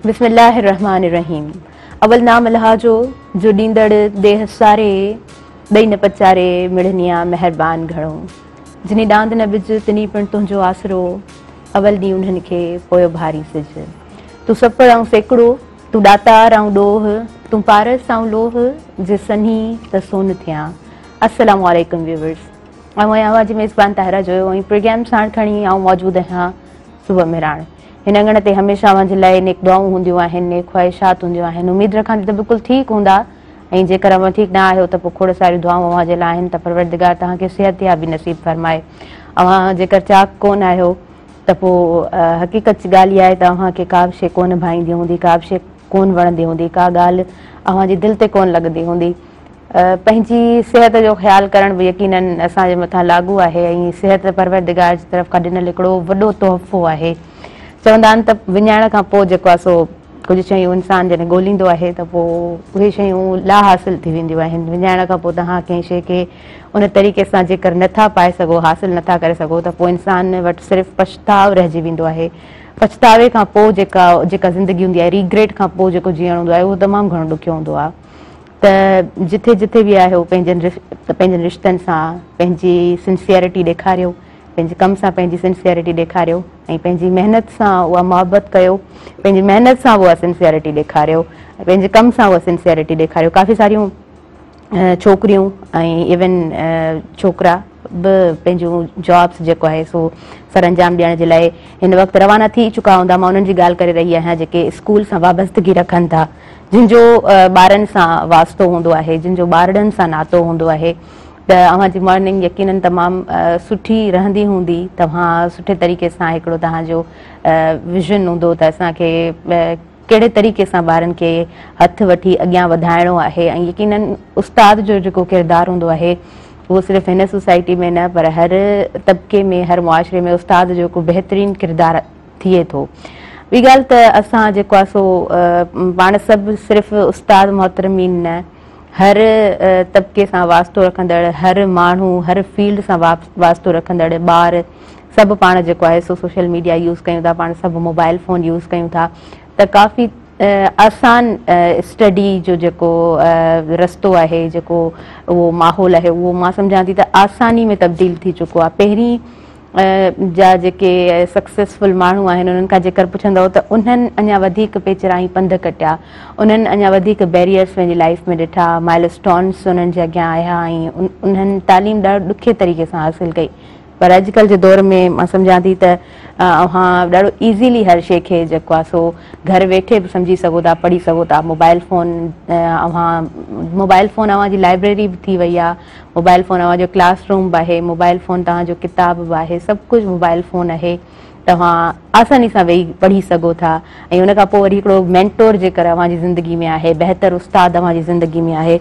बिस्मिल्लाहिर्रहमानिर्रहीम। अवल नाम अल्लाह जो ॾींदड़ देह सारे, ॾई न पचारे मिड़निया मेहरबान घणो। जिनी डांद न बिज तिनी पिण तुंहिंजो आसरो, अवल ॾींहुं उन्हनि खे पोयो भारी सिज। तूं सफड़ ऐं सेकड़ो, तूं ॾातार ऐं ॾोह, तूं पारस ऐं लोह, जे सन्ही त सोन थियां। अस्सलामु अलैकुम व्यूवर्स। ऐं आवाज़ मेज़बान ताहिरा जो प्रोग्राम साण खणी ऐं मौजूदु आहियां सुबह मिराण। हिन अंगण ते हमेशह अवांजे लाइ नेक दुआऊं हूंदियूं आहिनि, नेक ख्वाहिशात हूंदियूं आहिनि। उमेद रखां थी त बिल्कुलु ठीकु हूंदा, ऐं जेकर अवां ठीकु न आहियो त पोइ खोड़ सारियूं दुआऊं अवांजे लाइ आहिनि त परवरदिगार तव्हांखे सिहत याबी नसीब फरमाए। अवां जेकर चाक कोन आहियो त पोइ हक़ीक़त जी ॻाल्हि इहा आहे त अव्हांखे का बि शइ कोन भाईंदी हूंदी, का बि शइ कोन वणंदी हूंदी, का ॻाल्हि अव्हांजी दिलि ते कोन लॻंदी हूंदी। पंहिंजी सिहत जो ख़्यालु करण बि यकीनन असांजे मथां लागू आहे, ऐं सिहत परवरदिगार जी तरफ़ खां ॾिनल हिकिड़ो वॾो तोहफ़ो आहे। चवंदा आहिनि त विञाइण खां पोइ जेको आहे सो कुझु शयूं इंसानु जॾहिं ॻोल्हींदो आहे त पोइ उहे शयूं ला हासिल थी वेंदियूं आहिनि। विञाइण खां पोइ तव्हां कंहिं शइ खे उन तरीक़े सां जेकर नथा पाए सघो, हासिल नथा करे सघो त पोइ इंसान वटि सिर्फ़ु पछताव रहिजी वेंदो आहे। पछतावे खां पोइ जेका ज़िंदगी हूंदी आहे, रिग्रेट खां पोइ जेको जीअण हूंदो आहे, उहो तमामु घणो ॾुखियो हूंदो आहे। त जिथे जिथे बि आहे उहो पंहिंजनि रिश्तनि सां पंहिंजी सिंसियरिटी ॾेखारियो, पंहिंजे कम सां पंहिंजी सिंसियरिटी ॾेखारियो, ऐं पंहिंजी महिनत सां उहा मुहबत कयो, पंहिंजी महिनत सां उहा सिंसियरिटी ॾेखारियो, पंहिंजे कम सां उहा सिंसियरिटी ॾेखारियो। काफ़ी सारियूं छोकिरियूं ऐं इवन छोकिरा बि पंहिंजूं जॉब्स जेको आहे सो सर अंजाम ॾियण जे लाइ हिन वक़्तु रवाना थी चुका हूंदा। मां उन्हनि जी ॻाल्हि करे रही आहियां जेके स्कूल सां वाबस्तगी रखनि था, जिन जो ॿारनि सां वास्तो हूंदो आहे, जिन जो ॿारनि सां नातो हूंदो आहे, त अव्हांजी मॉर्निंग यकीनन तमामु सुठी रहंदी हूंदी। तव्हां सुठे तरीक़े सां हिकिड़ो तव्हांजो विज़न हूंदो त असांखे कहिड़े तरीक़े सां ॿारनि खे हथु वठी अॻियां वधाइणो आहे। ऐं यकीनन उस्ताद जो जेको किरदारु हूंदो आहे उहो सिर्फ़ु हिन सोसाइटी में न पर हर तबिके में, हर मुआशरे में उस्ताद जो हिकु बहितरीनु किरदारु थिए थो। ॿी ॻाल्हि त असां जेको आहे सो पाण सभु सिर्फ़ु उस्ताद मोहतरमीन न, हर तबिके सां वास्तो रखंदड़, हर माण्हू, हर फील्ड सां वास्तो रखंदड़ ॿार सभु पाण जेको आहे सो सोशल मीडिया यूज़ कयूं था, पाण सभु मोबाइल फ़ोन यूज़ कयूं था, त काफ़ी आसान स्टडी जो जेको रस्तो आहे, जेको उहो माहौल आहे, उहो मां सम्झां थी त आसानी में तब्दील थी चुको आहे। पहिरीं जा जेके सक्सेसफुल माण्हू आहिनि उन्हनि खां जेकर पुछंदव त उन्हनि अञा वधीक पेचराई पंध कटिया, उन्हनि अञा वधीक बैरियर्स पंहिंजी लाइफ में ॾिठा, माइलस्टोन्स उन्हनि जे अॻियां आया, ऐं उन्हनि तालीम ॾाढो ॾुखे तरीक़े सां हासिलु कई। पर अॼुकल्ह जे दौर में मां सम्झां थी त अव्हां ॾाढो ईज़ीली हर शइ खे जेको आहे सो घर वेठे बि सम्झी सघो था, पढ़ी सघो था। मोबाइल फ़ोन अव्हांजी लाइब्रेरी बि थी वई आहे, मोबाइल फ़ोन अव्हांजो क्लासरूम बि आहे, मोबाइल फ़ोन तव्हांजो किताब बि आहे, सभु कुझु मोबाइल फ़ोन आहे। तव्हां आसानी सां वेही पढ़ी सघो था। ऐं उनखां पोइ वरी हिकिड़ो मेंटोर जेकर अव्हांजी ज़िंदगी में आहे, बहितर उस्ताद अव्हांजी ज़िंदगी में आहे,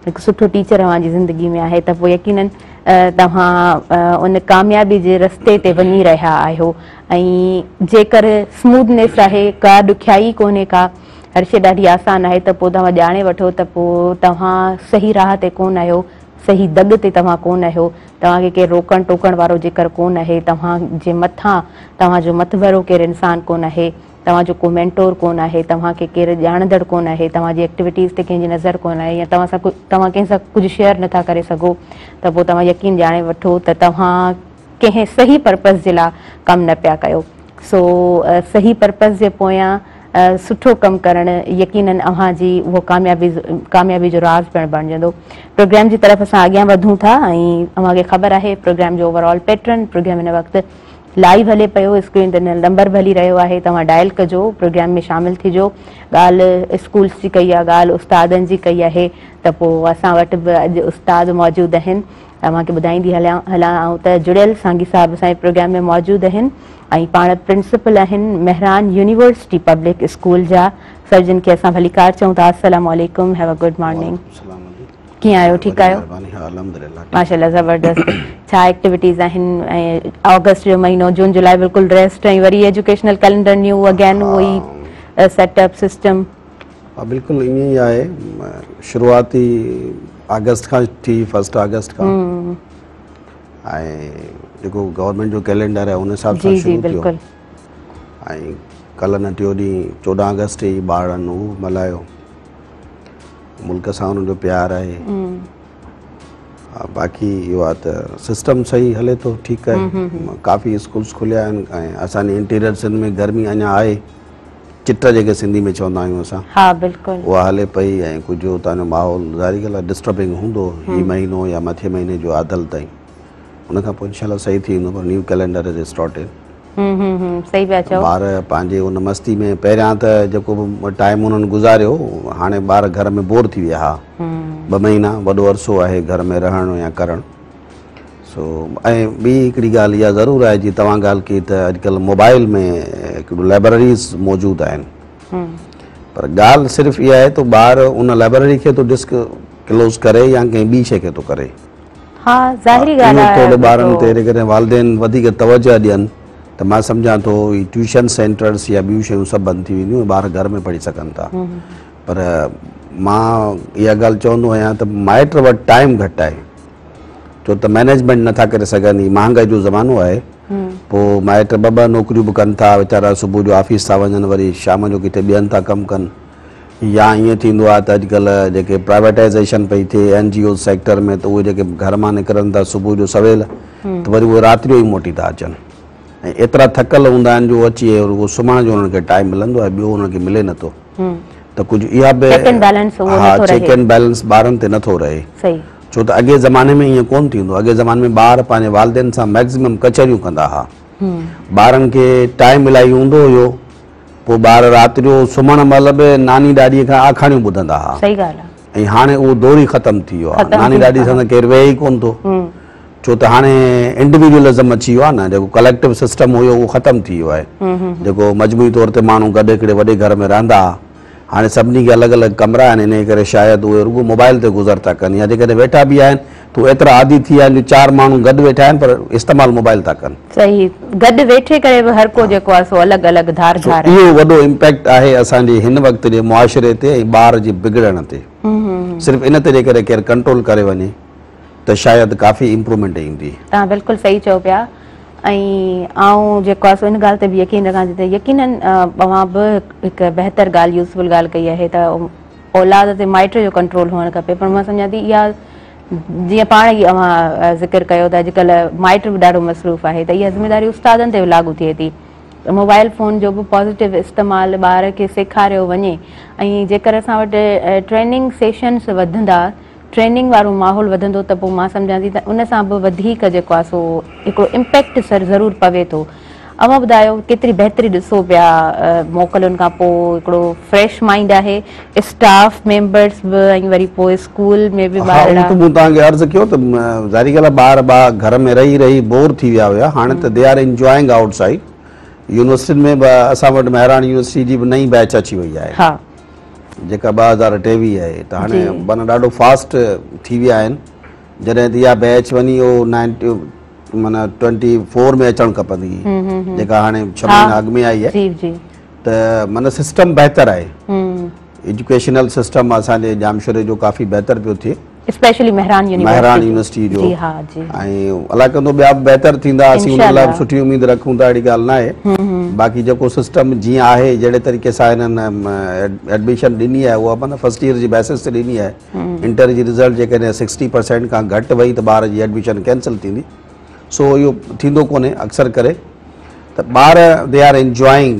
हिकु सुठो टीचर अव्हांजी ज़िंदगी में आहे, त पोइ यकीनन तव्हां उन कामयाबी जे रस्ते ते वञी रहिया आहियो। ऐं जेकर स्मूथनेस आहे, का ॾुखियाई कोन्हे, का हर शइ ॾाढी आसान आहे, त पोइ तव्हां ॼाणे वठो त पोइ तव्हां सही राह ते कोन आहियो, सही दग ते तव्हां कोन आहियो। तव्हांखे केरु रोकण टोकण वारो जेकर कोन आहे, तव्हांजे मथां तव्हांजो मतवरो केरु इंसानु कोन आहे, तव्हांजो को मेंटोर कोन आहे, तव्हांखे केरु ॼाणंदड़ कोन आहे, तव्हांजी एक्टिविटीज़ ते कंहिंजी नज़र कोन आहे, या तव्हां कंहिंसां कुझु शेयर नथा करे सघो, त पोइ तव्हां यकीन ॼाणे वठो त तव्हां कंहिं सही पर्पज़ जे लाइ कमु न पिया कयो। सो सही पर्पज़ जे पोयां सुठो कमु करणु यकीनन अव्हांजी उहो कामयाबी जो राज़ पिणु बणिजंदो। प्रोग्राम जी तरफ़ असां अॻियां वधूं था, ऐं अव्हांखे ख़बर आहे प्रोग्राम जो ओवरऑल पैटर्न। प्रोग्राम हिन वक़्तु लाइव हले पियो, स्क्रीन ते नंबर बि हली रहियो आहे, तव्हां डायल कजो, प्रोग्राम में शामिलु थिजो। ॻाल्हि स्कूल्स जी कई आहे, ॻाल्हि उस्तादनि जी कई आहे, त पोइ असां वटि बि अॼु उस्ताद मौजूदु आहिनि। तव्हांखे ॿुधाईंदी हलां ऐं त जुड़ियल सांगी साहिब असांजे प्रोग्राम में मौजूदु आहिनि, ऐं पाण प्रिंसिपल आहिनि मेहरान यूनिवर्सिटी पब्लिक स्कूल जा, सर जिन खे असां भलीकार चऊं था। अस्सलामु अलैकुम, हैव अ गुड मॉर्निंग। कीअं आहियो, ठीकु आहियो? माशाल्लाह, ज़बरदस्त। छा एक्टिविटीज़ आहिनि? ऐं ऑगस्ट जो महीनो, जून जुलाई बिल्कुलु रेस्ट, ऐं वरी एजुकेशनल कैलेंडर न्यू अगेन वही सेटअप सिस्टम? बिल्कुलु ईअं ई आहे, शुरूआती अगस्त खां थी, 1 अगस्त खां, ऐं जेको गवर्नमेंट जो कैलेंडर आहे उन हिसाब सां शुरू थियो। ऐं कल्ह न टियों ॾींहुं 14 अगस्त ई ॿारनि उहो मल्हायो। मुल्क सां उन्हनि जो प्यार आहे। बाक़ी इहो आहे त सिस्टम सही हले थो, ठीकु आहे। काफ़ी स्कूल्स खुलिया आहिनि ऐं असांजे इंटीरियर सिंध में गर्मी अञा आहे, चिट जेके सिंधी में चवंदा आहियूं असां, हा बिल्कुलु, उहा हले पई ऐं कुझु हुतां जो माहौल ज़ाहिरी ॻाल्हि आहे डिस्टर्बिंग हूंदो हीउ महीनो या मथे महीने जो आदल ताईं। उन खां पोइ इंशाल्लाह सही थी वेंदो, पर न्यू कैलेंडर इज स्टार्टेड। सही पिया चओ। ॿार पंहिंजे उन मस्ती में पहिरियां त जेको टाइम उन्हनि गुज़ारियो, हाणे ॿार घर में बोर थी विया। हा 2 महीना वॾो अरसो आहे घर में रहणु या करणु। सो ऐं ॿी हिकिड़ी ॻाल्हि इहा ज़रूरु आहे, जीअं तव्हां ॻाल्हि कई त अॼुकल्ह मोबाइल में हिकिड़ो लाइब्रेरीज़ मौजूदु आहिनि, पर ॻाल्हि सिर्फ़ु इहा आहे त ॿार उन लाइब्रेरी खे थो डिस्क क्लोज़ करे या कंहिं ॿी शइ खे थो करे। हा ज़ाहिरी ॻाल्हि आहे, थोरे ॿारनि ते अहिड़े करे वालिदेन वधीक तवजो ॾियनि त मां सम्झां थो ही ट्यूशन सेंटर्स या ॿियूं शयूं सभु बंदि थी वेंदियूं, ॿार घर में पढ़ी सघनि था। पर मां इहा ॻाल्हि चवंदो आहियां त माइट वटि टाइम घटि आहे, छो त मैनेजमेंट नथा करे सघनि, महांगाई जो ज़मानो आहे। पोइ माइट 2-2 नौकरियूं बि कनि था वीचारा, सुबुह जो ऑफिस था वञनि, वरी शाम जो किथे ॿियनि था कमु कनि। या ईअं थींदो आहे त अॼुकल्ह जेके प्राइवेटाइज़ेशन पई थिए NGO सेक्टर में, त उहे जेके घर मां निकिरनि था सुबुह जो सवेल, त वरी उहे राति जो ई मोटी था अचनि ऐं एतिरा थकल हूंदा आहिनि जो अची उहो सुम्हण जो उन्हनि खे टाइम मिलंदो आहे, ॿियो उन्हनि खे मिले नथो। त कुझु इहा बि चेक एंड बैलेंस ॿारनि ते नथो रहे, छो त अॻे ज़माने में ईअं कोन थींदो। अॻे ज़माने में ॿार पंहिंजे वालिदेन सां मैक्सिमम कचहरियूं कंदा हुआ, ॿारनि खे टाइम इलाही हूंदो हुयो। पोइ ॿार राति जो सुम्हण महिल बि नानी ॾाॾीअ खां आखाणियूं ॿुधंदा हुआ। सही ॻाल्हि आहे। ऐं हाणे उहो दौर ई ख़तमु थी वियो आहे, नानी ॾाॾी सां त केरु वेहे ई कोन थो, छो त हाणे इंडिविजुअलिज़म अची वियो आहे न, जेको कलेक्टिव सिस्टम हुयो उहो ख़तमु थी वियो आहे। जेको मजबूरी तौर ते माण्हू गॾु हिकिड़े वॾे घर में रहंदा हुआ, हाणे सभिनी खे अलॻि अलॻि कमरा आहिनि, इन करे शायदि उहे रुॻो मोबाइल ते गुज़र था कनि, या जेकॾहिं वेठा बि आहिनि त एतिरा आदी थी विया आहिनि जो 4 माण्हू गॾु वेठा आहिनि पर इस्तेमालु मोबाइल था कनि। सही, गॾु वेठे करे बि हर को जेको आहे सो अलॻि अलॻि धार धार। इहो वॾो इम्पैक्ट आहे असांजे हिन वक़्त जे मुआशिरे ते ऐं ॿार जे बिगड़ण ते। सिर्फ़ु इन ते जेकॾहिं केरु कंट्रोल करे वञे त शायदि काफ़ी इम्प्रूवमेंट ईंदी। तव्हां बिल्कुलु सही चओ पिया। ऐं आउं जेको आहे सो इन ॻाल्हि ते बि यकीन रखां थी त यकीनन तव्हां बि हिकु बहितर ॻाल्हि यूज़फुल ॻाल्हि कई आहे त औलाद ते माइट जो कंट्रोल हुअणु खपे। पर मां सम्झां थी इहा जीअं पाण ई तव्हां ज़िक्र कयो त अॼुकल्ह माइट बि ॾाढो मसरूफ़ आहे, त इहा ज़िमेदारी उस्तादनि ते बि लागू थिए थी। मोबाइल फ़ोन जो बि पॉज़िटिव इस्तेमालु ॿार खे सेखारियो वञे, ऐं जेकर असां वटि ट्रेनिंग सेशन्स वधंदा, ट्रेनिंग वारो माहौल वधंदो, त पोइ मां सम्झां थी त उन सां बि वधीक जेको आहे सो हिकिड़ो इम्पैक्ट ज़रूरु पवे थो। अवां ॿुधायो केतिरी बहितरी ॾिसो पिया, मोकलुनि खां पोइ हिकिड़ो फ्रेश माइंड आहे, स्टाफ मेंबर्स बि, ऐं वरी पोइ स्कूल में बि ॿार। मूं तव्हांखे अर्ज़ु कयो त ज़ाहिरी ॻाल्हि आहे ॿार घर में रही रही बोर थी विया हुया, हाणे त दे आर इंजॉइंग आउटसाइड। यूनिवर्सिटियुनि में बि असां वटि महिराण यूनिवर्सिटी जी बि नई बैच अची वई आहे, जेका 2023 आहे, त हाणे माना ॾाढो फास्ट थी विया आहिनि। जॾहिं त इहा बैच वञी 24 में अचणु खपंदी हुई, जेका हाणे 6 महीना अॻु में आई आहे, त माना सिस्टम बहितर आहे। एजुकेशनल सिस्टम असांजे जामशोरे जो काफ़ी बहितर पियो थिए, स्पेशली महरान यूनिवर्सिटी जो। ऐं अलाए कंदो ॿिया बि बहितर थींदा, असीं उन लाइ सुठी उमेद रखूं था, अहिड़ी ॻाल्हि न आहे। बाक़ी जेको सिस्टम जीअं आहे, जहिड़े तरीक़े सां हिननि एडमिशन ॾिनी आहे, उहा माना फर्स्ट ईयर जी बेसिस ते ॾिनी आहे। इंटर जी रिज़ल्ट जेकॾहिं 60% खां घटि वई त ॿार जी एडमिशन कैंसिल थींदी। सो इहो थींदो कोन्हे अक्सर करे, त ॿार दे आर एंजॉइंग,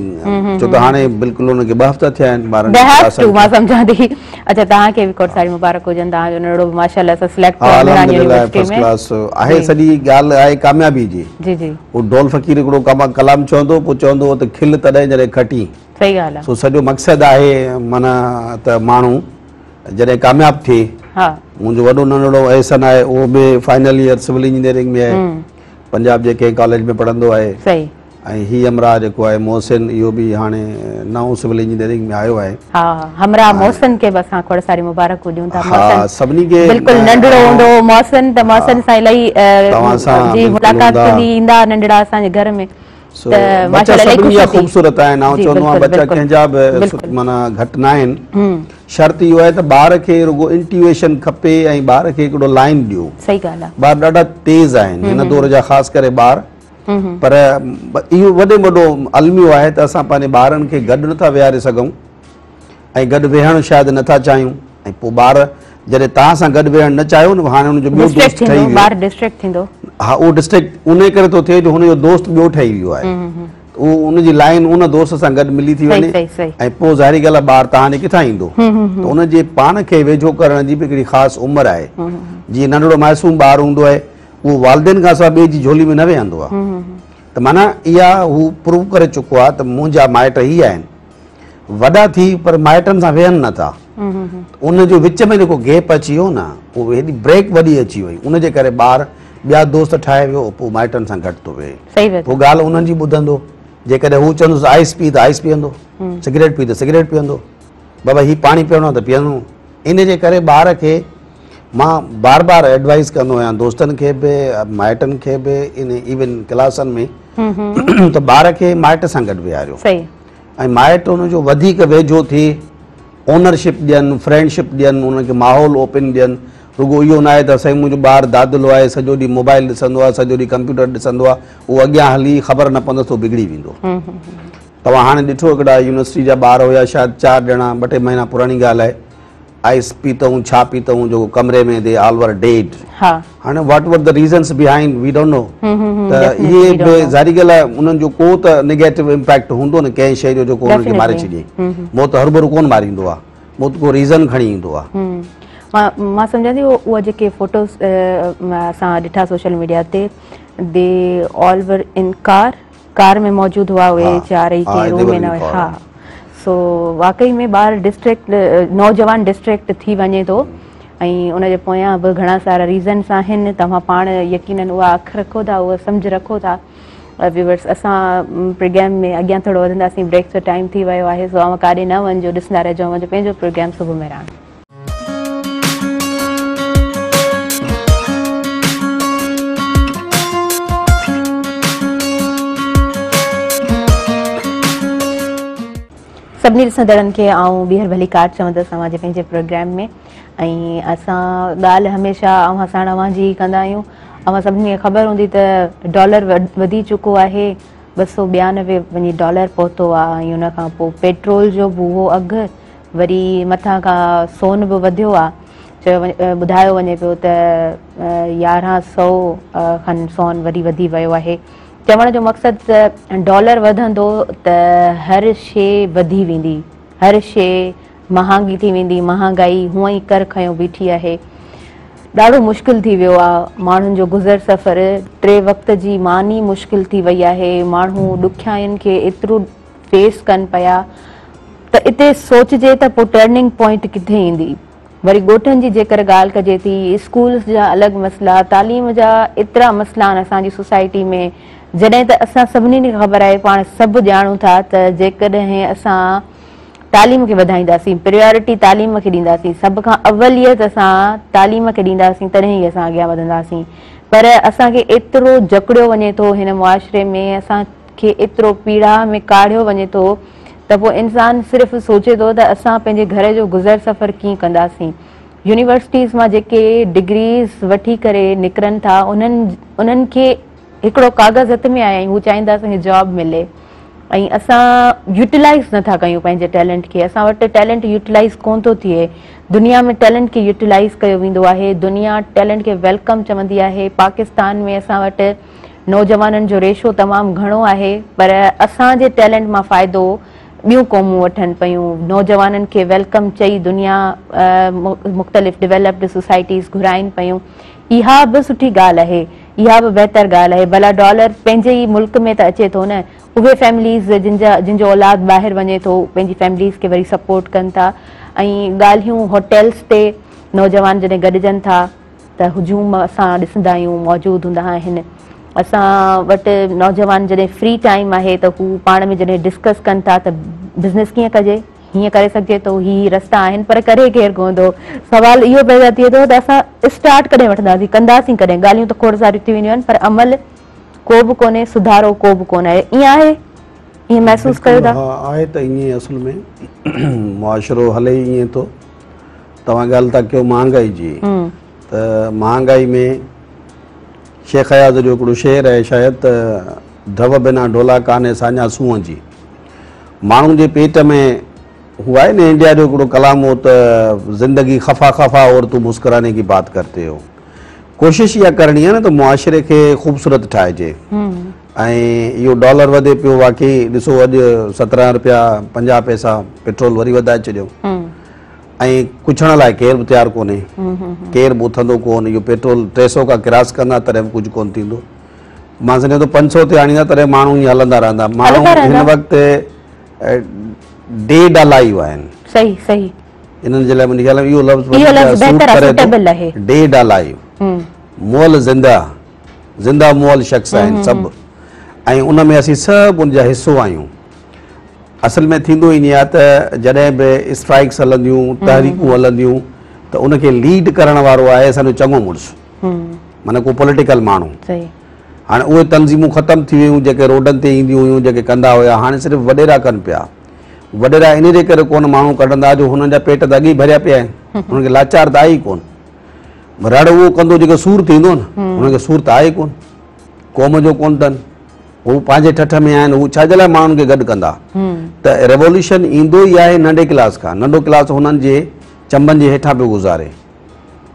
छो त हाणे बिल्कुलु हुनखे 2 हफ़्ता थिया आहिनि ॿारनि। मां सम्झां थी। अच्छा, तव्हांखे बि खोड़ सारी मुबारक हुजनि, तव्हांजो नंढड़ो माशाअल्लाह सां सिलेक्ट आहे। सॼी ॻाल्हि आहे कामयाबी जी। जी जी। उहो ढोल फ़क़ीर हिकिड़ो कलाम चवंदो, पोइ चवंदो त खिल तॾहिं जॾहिं खटी। सही ॻाल्हि आहे। सो सॼो मक़सदु आहे माना त माण्हू जॾहिं कामयाबु थिए। मुंहिंजो वॾो नंढड़ो अहसन आहे, उहो बि फाइनल ईयर सिविल इंजीनियरिंग में आहे, पंजाब जे कंहिं कॉलेज में पढ़ंदो आहे। ऐं ही हमरा जेको आहे मोहसिन, इहो बि हाणे नओं सिविल इंजीनियरिंग में आयो आहे। हमरा मोहसिन खे बि असां खोड़ सारी मुबारक ॾियूं था। सभिनी खे बिल्कुलु नंढड़ो हूंदो मोहसिन, त मोहसिन सां इलाही जी मुलाक़ात थींदी, ईंदा नंढड़ा असांजे घर में। ख़ूबसूरत आहिनि, ऐं चवंदो आहियां बच्चा कंहिंजा बि माना घटि न आहिनि। शर्त इहो आहे त ॿार खे रुॻो इंट्यूएशन खपे ऐं ॿार खे हिकिड़ो लाइन ॾियो। सही ॻाल्हि आहे। ॿार ॾाढा तेज़ आहिनि हिन दौर जा, ख़ासि करे ॿार पर इहो वॾे वॾो अलमियो आहे त असां पंहिंजे ॿारनि खे गॾु नथा विहारे सघूं ऐं गॾु वेहणु शायदि नथा चाहियूं ऐं पोइ ॿार जॾहिं तव्हां सां गॾु वेहणु न चाहियो न हाणे हुनजो ॿियो दोस्त ठही वियो ॿार डिस्ट्रैक्ट थींदो हा उहो डिस्ट्रैक्ट उन करे थो थिए जो हुनजो दोस्त ॿियो ठही वियो आहे उहो उनजी लाइन उन दोस्त सां गॾु मिली थी वञे ऐं पोइ ज़ाहिरी ॻाल्हि आहे ॿार तव्हां ॾे किथां ईंदो त उनजे पाण खे वेझो करण जी बि हिकिड़ी ख़ासि उमिरि आहे जीअं नंढड़ो मासूम ॿारु हूंदो आहे उहो वालदेन खां सवाइ ॿिए जी झोली में न वेहंदो आहे त माना इहा हू प्रूव करे चुको आहे त मुंहिंजा माइट ई आहिनि वॾा थी पर माइटनि सां वेहनि नथा उनजो विच में जेको गैप अची वियो न उहो हेॾी ब्रेक वॾी अची वई उनजे करे ॿार ॿिया दोस्त ठाहे वियो पोइ माइटनि सां घटि थो वेहे पोइ ॻाल्हि उन्हनि जी ॿुधंदो जेकॾहिं हू चवंदुसि आइस पी त आइस पीअंदो सिगरेट पी त सिगरेट पीअंदो बाबा हीउ पाणी पीअणो आहे त पीअंदो इन जे करे ॿार खे मां बार बार एडवाइस कंदो आहियां दोस्तनि खे बि माइटनि खे बि इन इवन क्लासनि में त ॿार खे माइट सां गॾु विहारियो ऐं माइट हुनजो वधीक वेझो थिए ओनरशिप ॾियनि फ्रेंडशिप ॾियनि उनखे माहौल ओपन ॾियनि रुगो इहो न आहे त साईं मुंहिंजो ॿारु दादिलो आहे सॼो ॾींहुं मोबाइल ॾिसंदो आहे सॼो ॾींहुं कंप्यूटर ॾिसंदो आहे उहो अॻियां हली ख़बर न पवंदसि उहो बिगड़ी वेंदो तव्हां हाणे ॾिठो हिकिड़ा यूनिवर्सिटी जा ॿार हुया शायदि 4 ॼणा 2-3 महीना पुराणी ॻाल्हि आहे आइस पीतऊं छा पीतऊं जेको कमरे में दे ऑल वर डेड हाणे what were the reasons behind we don't know त इहे बि ज़ाहिरी ॻाल्हि आहे उन्हनि जो को त नेगेटिव इम्पैक्ट हूंदो न कंहिं शइ जो जेको उन्हनि खे मारे छॾे मौत हरू कोन मारींदो आहे मौत को रीज़न खणी ईंदो आहे मां सम्झां थी उहा जेके फोटोस असां ॾिठा सोशल मीडिया ते दे ऑल वर इन कार में मौजूदु हुआ उहे 4 ई कंहिं रूम में न हुआ हा सो वाकई में ॿार डिस्ट्रैक्ट नौजवान डिस्ट्रैक्ट थी वञे थो ऐं उनजे पोयां बि घणा सारा रीज़न्स आहिनि तव्हां पाण यकीनन उहा अखि रखो था उहा सम्झ रखो था व्यूअर्स असां प्रोग्राम में अॻियां थोरो वधंदासीं ब्रेक जो टाइम थी वियो आहे सो तव्हां काॾे न वञिजो ॾिसंदा रहिजो मुंहिंजो पंहिंजो प्रोग्राम सुबुह में राण सभिनी ॾिसंदड़नि खे आउं ॿीहर भली काट चवंदसि तव्हांजे पंहिंजे प्रोग्राम में ऐं असां ॻाल्हि हमेशह अव्हां साण अव्हां जी कंदा आहियूं अव्हां सभिनी खे ख़बर हूंदी त डॉलर वधी चुको आहे $292 वञी डॉलर पहुतो आहे ऐं उनखां पोइ पेट्रोल जो बि उहो अघु वरी मथां खां सोन बि वधियो आहे ॿुधायो वञे पियो त 1100 खनि सोन वरी वधी वियो आहे चवण जो मक़सदु डॉलर वधंदो त हर शइ वधी वेंदी हर शइ महांगी थी वेंदी महांगाई हूअं ई कर खयो बीठी आहे ॾाढो मुश्किल थी वियो आहे माण्हुनि जो गुज़र सफ़र 3 वक़्त जी मानी मुश्किल थी वई आहे माण्हू ॾुखियाईनि खे एतिरो फेस कनि पिया त इते सोचिजे त पोइ टर्निंग पॉइंट किथे ईंदी वरी ॻोठनि जी जेकर ॻाल्हि कजे थी स्कूल्स जा अलॻि मसइला तालीम जा एतिरा मसइला आहिनि असांजी सोसाइटी में जॾहिं त असां सभिनी खे ख़बर आहे पाण सभु ॼाणूं था त जेकॾहिं असां तालीम खे वधाईंदासीं प्रियोरिटी तालीम खे ॾींदासीं सभ खां अवलियत असां तालीम खे ॾींदासीं तॾहिं ई असां अॻियां वधंदासीं पर असांखे एतिरो जकड़ियो वञे थो हिन मुआशिरे में असांखे एतिरो पीड़ा में काढ़ियो वञे थो त पोइ इंसानु सिर्फ़ु सोचे थो त असां पंहिंजे घर जो गुज़र सफ़र कीअं कंदासीं यूनिवर्सिटीज़ मां जेके डिग्रीज़ वठी करे निकिरनि था उन्हनि खे हिकिड़ो कागज़ हथ में आया आहियूं हू चाहींदा असांखे जॉब मिले ऐं असां यूटिलाइज़ नथा कयूं पंहिंजे टैलेंट खे असां वटि टैलेंट यूटिलाइज़ कोन थो थिए दुनिया में टैलेंट खे यूटिलाइज़ कयो वेंदो आहे दुनिया टैलेंट खे वेलकम चवंदी आहे पाकिस्तान में असां वटि नौजवाननि जो रेशो तमामु घणो आहे पर असांजे टैलेंट मां फ़ाइदो ॿियूं क़ौमूं वठनि पियूं नौजवाननि खे वेलकम चई दुनिया मुख़्तलिफ़ डेवलप्ड सोसाइटीज़ घुराइनि पियूं इहा बि सुठी ॻाल्हि आहे इहा बि बहितर ॻाल्हि आहे भला डॉलर पंहिंजे ई मुल्क में त अचे थो न उहे फैमिलीज़ जिन औलाद ॿाहिरि वञे थो पंहिंजी फैमिलीज़ खे वरी सपोर्ट कनि था ऐं ॻाल्हियूं होटल्स ते नौजवान जॾहिं गॾिजनि था त हुजूम असां ॾिसंदा आहियूं मौजूदु हूंदा आहिनि असां वटि नौजवान जॾहिं फ्री टाइम आहे त हू पाण में जॾहिं डिस्कस कनि था त बिज़नेस कीअं कजे हीअं करे सघिजे थो हीअ रस्ता आहिनि पर करे केरु कोन थो सवालु इहो पैदा थिए थो त असां स्टार्ट कॾहिं वठंदासीं कंदासीं कॾहिं ॻाल्हियूं त खोड़ सारियूं थी वेंदियूं आहिनि पर अमल को बि कोन्हे सुधारो को बि कोन आहे ईअं आहे ईअं महसूसु कयो था आहे त ईअं असल में मुआशिरो हले ईअं थो तव्हां ॻाल्हि था कयो महांगाई जी त महांगाई में शेख अयाज़ जो हिकिड़ो शेर आहे शायदि त ढव बिना ढोला कान्हे साञा सूंहं जी। माण्हुनि जे पेट में हुआ है ना इंडिया जो हिकिड़ो कलाम हो त ज़िंदगी खफ़ा खफ़ा और तू मुस्कुराने की बात करते हो। कोशिश इहा करणी आहे न त मुआशिरे खे ख़ूबसूरत ठाहिजे। ऐं इहो डॉलर वधे पियो, वाकई ॾिसो अॼु 17 रुपया 50 पैसा पेट्रोल वरी वधाए छॾियो ऐं कुझण लाइ केरु बि तयारु कोन्हे, केरु बि उथंदो कोन। इहो पेट्रोल 300 खां क्रॉस कंदा तॾहिं बि कुझु कोन थींदो। मां सम्झां थो 500 ते आणींदा तॾहिं माण्हू ईअं हलंदा रहंदा। माण्हू हिन वक़्तु डेड अलाइव आहिनि। सही सही, इन्हनि जे लाइ मुंहिंजे ख़्याल में इहो लफ़्ज़ डेड अलाइव, मुअल ज़िंदा मुअल शख़्स आहिनि सभु, ऐं उन में असीं सभु उनजा हिसो आहियूं। असल में थींदो ईअं आहे त जॾहिं बि स्ट्राइक्स हलंदियूं, तहरीकूं हलंदियूं त उनखे लीड करण वारो आहे असांजो चङो मुड़ुसु, माना को पॉलिटिकल माण्हू। हाणे उहे तंज़ीमूं ख़तमु थी वियूं जेके रोडनि ते ईंदियूं हुयूं, जेके कंदा हुया। हाणे सिर्फ़ु वॾेरा कनि पिया। वॾेरा इन जे करे कोन माण्हू कढंदा जो हुननि जा पेट त अॻु ई भरिया पिया आहिनि, हुनखे लाचार त आहे ई कोन। रड़ उहो कंदो जेको सूर थींदो न, हुनखे सूर त आहे ई कोन, क़ौम जो कोन अथनि, हू पंहिंजे ठठ में आहिनि। हू छाजे लाइ माण्हुनि खे गॾु कंदा? त रेवोल्यूशन ईंदो ई आहे नंढे क्लास खां। नंढो क्लास हुननि जे चंबनि जे हेठां पियो गुज़ारे।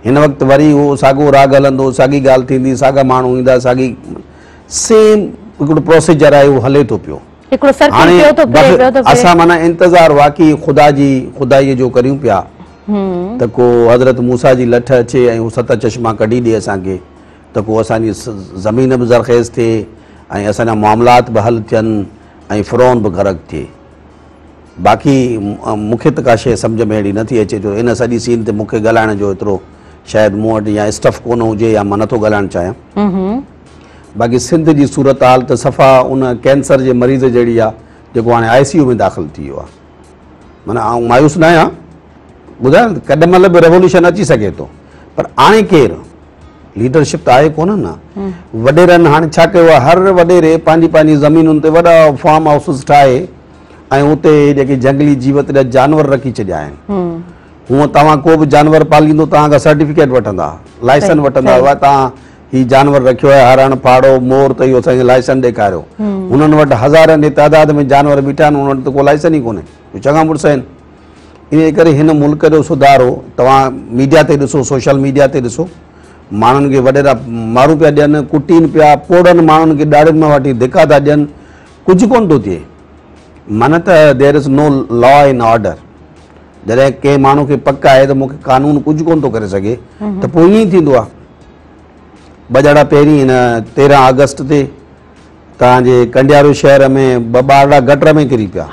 हिन वक़्तु वरी उहो साॻियो राग हलंदो, साॻी ॻाल्हि थींदी, साॻा माण्हू ईंदा, साॻी सेम हिकिड़ो प्रोसीजर आहे उहो हले थो पियो। हाणे असां माना इंतज़ारु वाक़ई ख़ुदाईअ जो करियूं पिया त को हज़रत मूसा जी लठ अचे ऐं हू 7 चश्मा कढी ॾिए असांखे, त को असांजी ज़मीन बि ज़रख़ेज़ थिए ऐं असांजा मामलात बि हल थियनि ऐं फ़िरौन बि ग़रक़ थिए। बाक़ी मूंखे त का शइ सम्झ में अहिड़ी नथी अचे जो इन सॼी सीन ते मूंखे ॻाल्हाइण जो एतिरो शायदि मूं वटि या स्टफ कोन हुजे या मां नथो ॻाल्हाइणु चाहियां। बाक़ी सिंध जी सूरत हाल त सफ़ा उन कैंसर जे मरीज़ जहिड़ी आहे जेको हाणे ICU में दाख़िल थी वियो आहे। माना आउं मायूस न आहियां, ॿुधायो केॾी महिल बि रेवोल्यूशन अची सघे थो, पर हाणे केरु लीडरशिप त आहे कोन न। वॾेरनि हाणे छा कयो आहे, हर वॾेरे पंहिंजी पंहिंजी ज़मीनुनि ते वॾा फार्म हाउसिस ठाहे ऐं उते जेके जंगली जीवत जा जानवर रखी छॾिया आहिनि। हूअं तव्हां को बि जानवर पालींदो तव्हांखां सर्टिफिकेट वठंदा, लाइसेंस वठंदा, तव्हां हीउ जानवर रखियो आहे, हरण फाड़ो मोर त इहो असांखे लाइसेंस ॾेखारियो। हुननि वटि हज़ारनि जी तादाद में जानवर बीठा आहिनि, हुन वटि त को लाइसेंस ई कोन्हे। चङा मुड़ुस आहिनि। इन करे हिन मुल्क जो सुधारो तव्हां मीडिया ते ॾिसो, सोशल मीडिया ते ॾिसो, माण्हुनि खे वॾेरा मारूं पिया ॾियनि, कुटीनि पिया, पोड़नि माण्हुनि खे ॾाढनि मां वठी धिका था ॾियनि, कुझु कोन थो थिए। माना त there is no law and order. जॾहिं कंहिं माण्हू खे पक आहे त मूंखे कानून कुझु कोन थो करे सघे त पोइ ईअं ई थींदो आहे। 2 ॼणा पहिरीं हिन 13 अगस्त ते तव्हांजे कंडियारो शहर में 2 ॿार गटर में किरी पिया।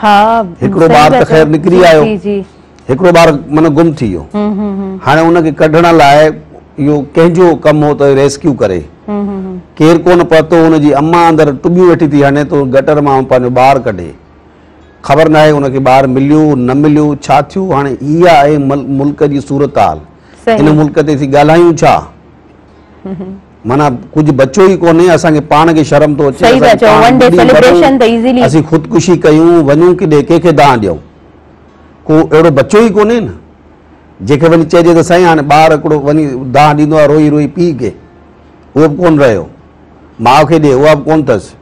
हिकिड़ो ॿार त ख़ैर निकिरी आयो, हिकिड़ो ॿार माना गुम थी वियो। हाणे हुनखे कढण लाइ इहो कंहिंजो कमु हो त रेस्क्यू करे, केरु कोन पहुतो। हुनजी अम्मा अंदरि टुॿियूं वेठी थी हणे तो गटर मां पंहिंजो ॿारु कढे। ख़बर न आहे हुनखे ॿारु मिलियो न मिलियो, छा थियो। हाणे इहा आहे मुल्क जी सूरत हाल। इन मुल्क ते असीं ॻाल्हायूं छा? माना कुझु बचो ई कोन्हे। असांखे पाण खे शर्म थो अचे, असीं ख़ुदकुशी कयूं, वञूं किॾे, कंहिंखे दाह ॾियूं, को अहिड़ो बचो ई कोन्हे न जंहिंखे वञी चइजे त साईं हाणे ॿारु हिकिड़ो वञी दाह ॾींदो आहे रोई रोई पीउ खे, उहो बि कोन रहियो। माउ खे ॾिए उहा बि कोन अथसि,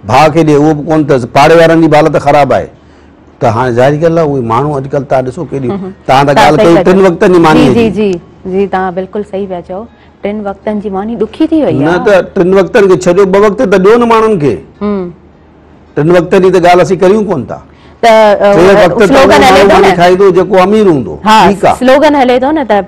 भाउ खे ॾिए उहो बि कोन अथसि, पाड़े वारनि जी बि हालत ख़राबु आहे। त हाणे ज़ाहिरी ॻाल्हि आहे उहे माण्हू अॼुकल्ह तव्हां ॾिसो केॾियूं, तव्हां त ॻाल्हि कई 3 वक़्तनि जी मानी। जी तव्हां बिल्कुलु सही पिया चओ, 3 वक़्तनि जी मानी ॾुखी थी वई आहे। न त 3 वक़्तनि खे छॾियो, 2 वक़्त त ॾियो न माण्हुनि खे। 3 वक़्तनि जी त ॻाल्हि असीं करियूं कोन था। जेको अमीर हूंदो, स्लोगन हले थो न त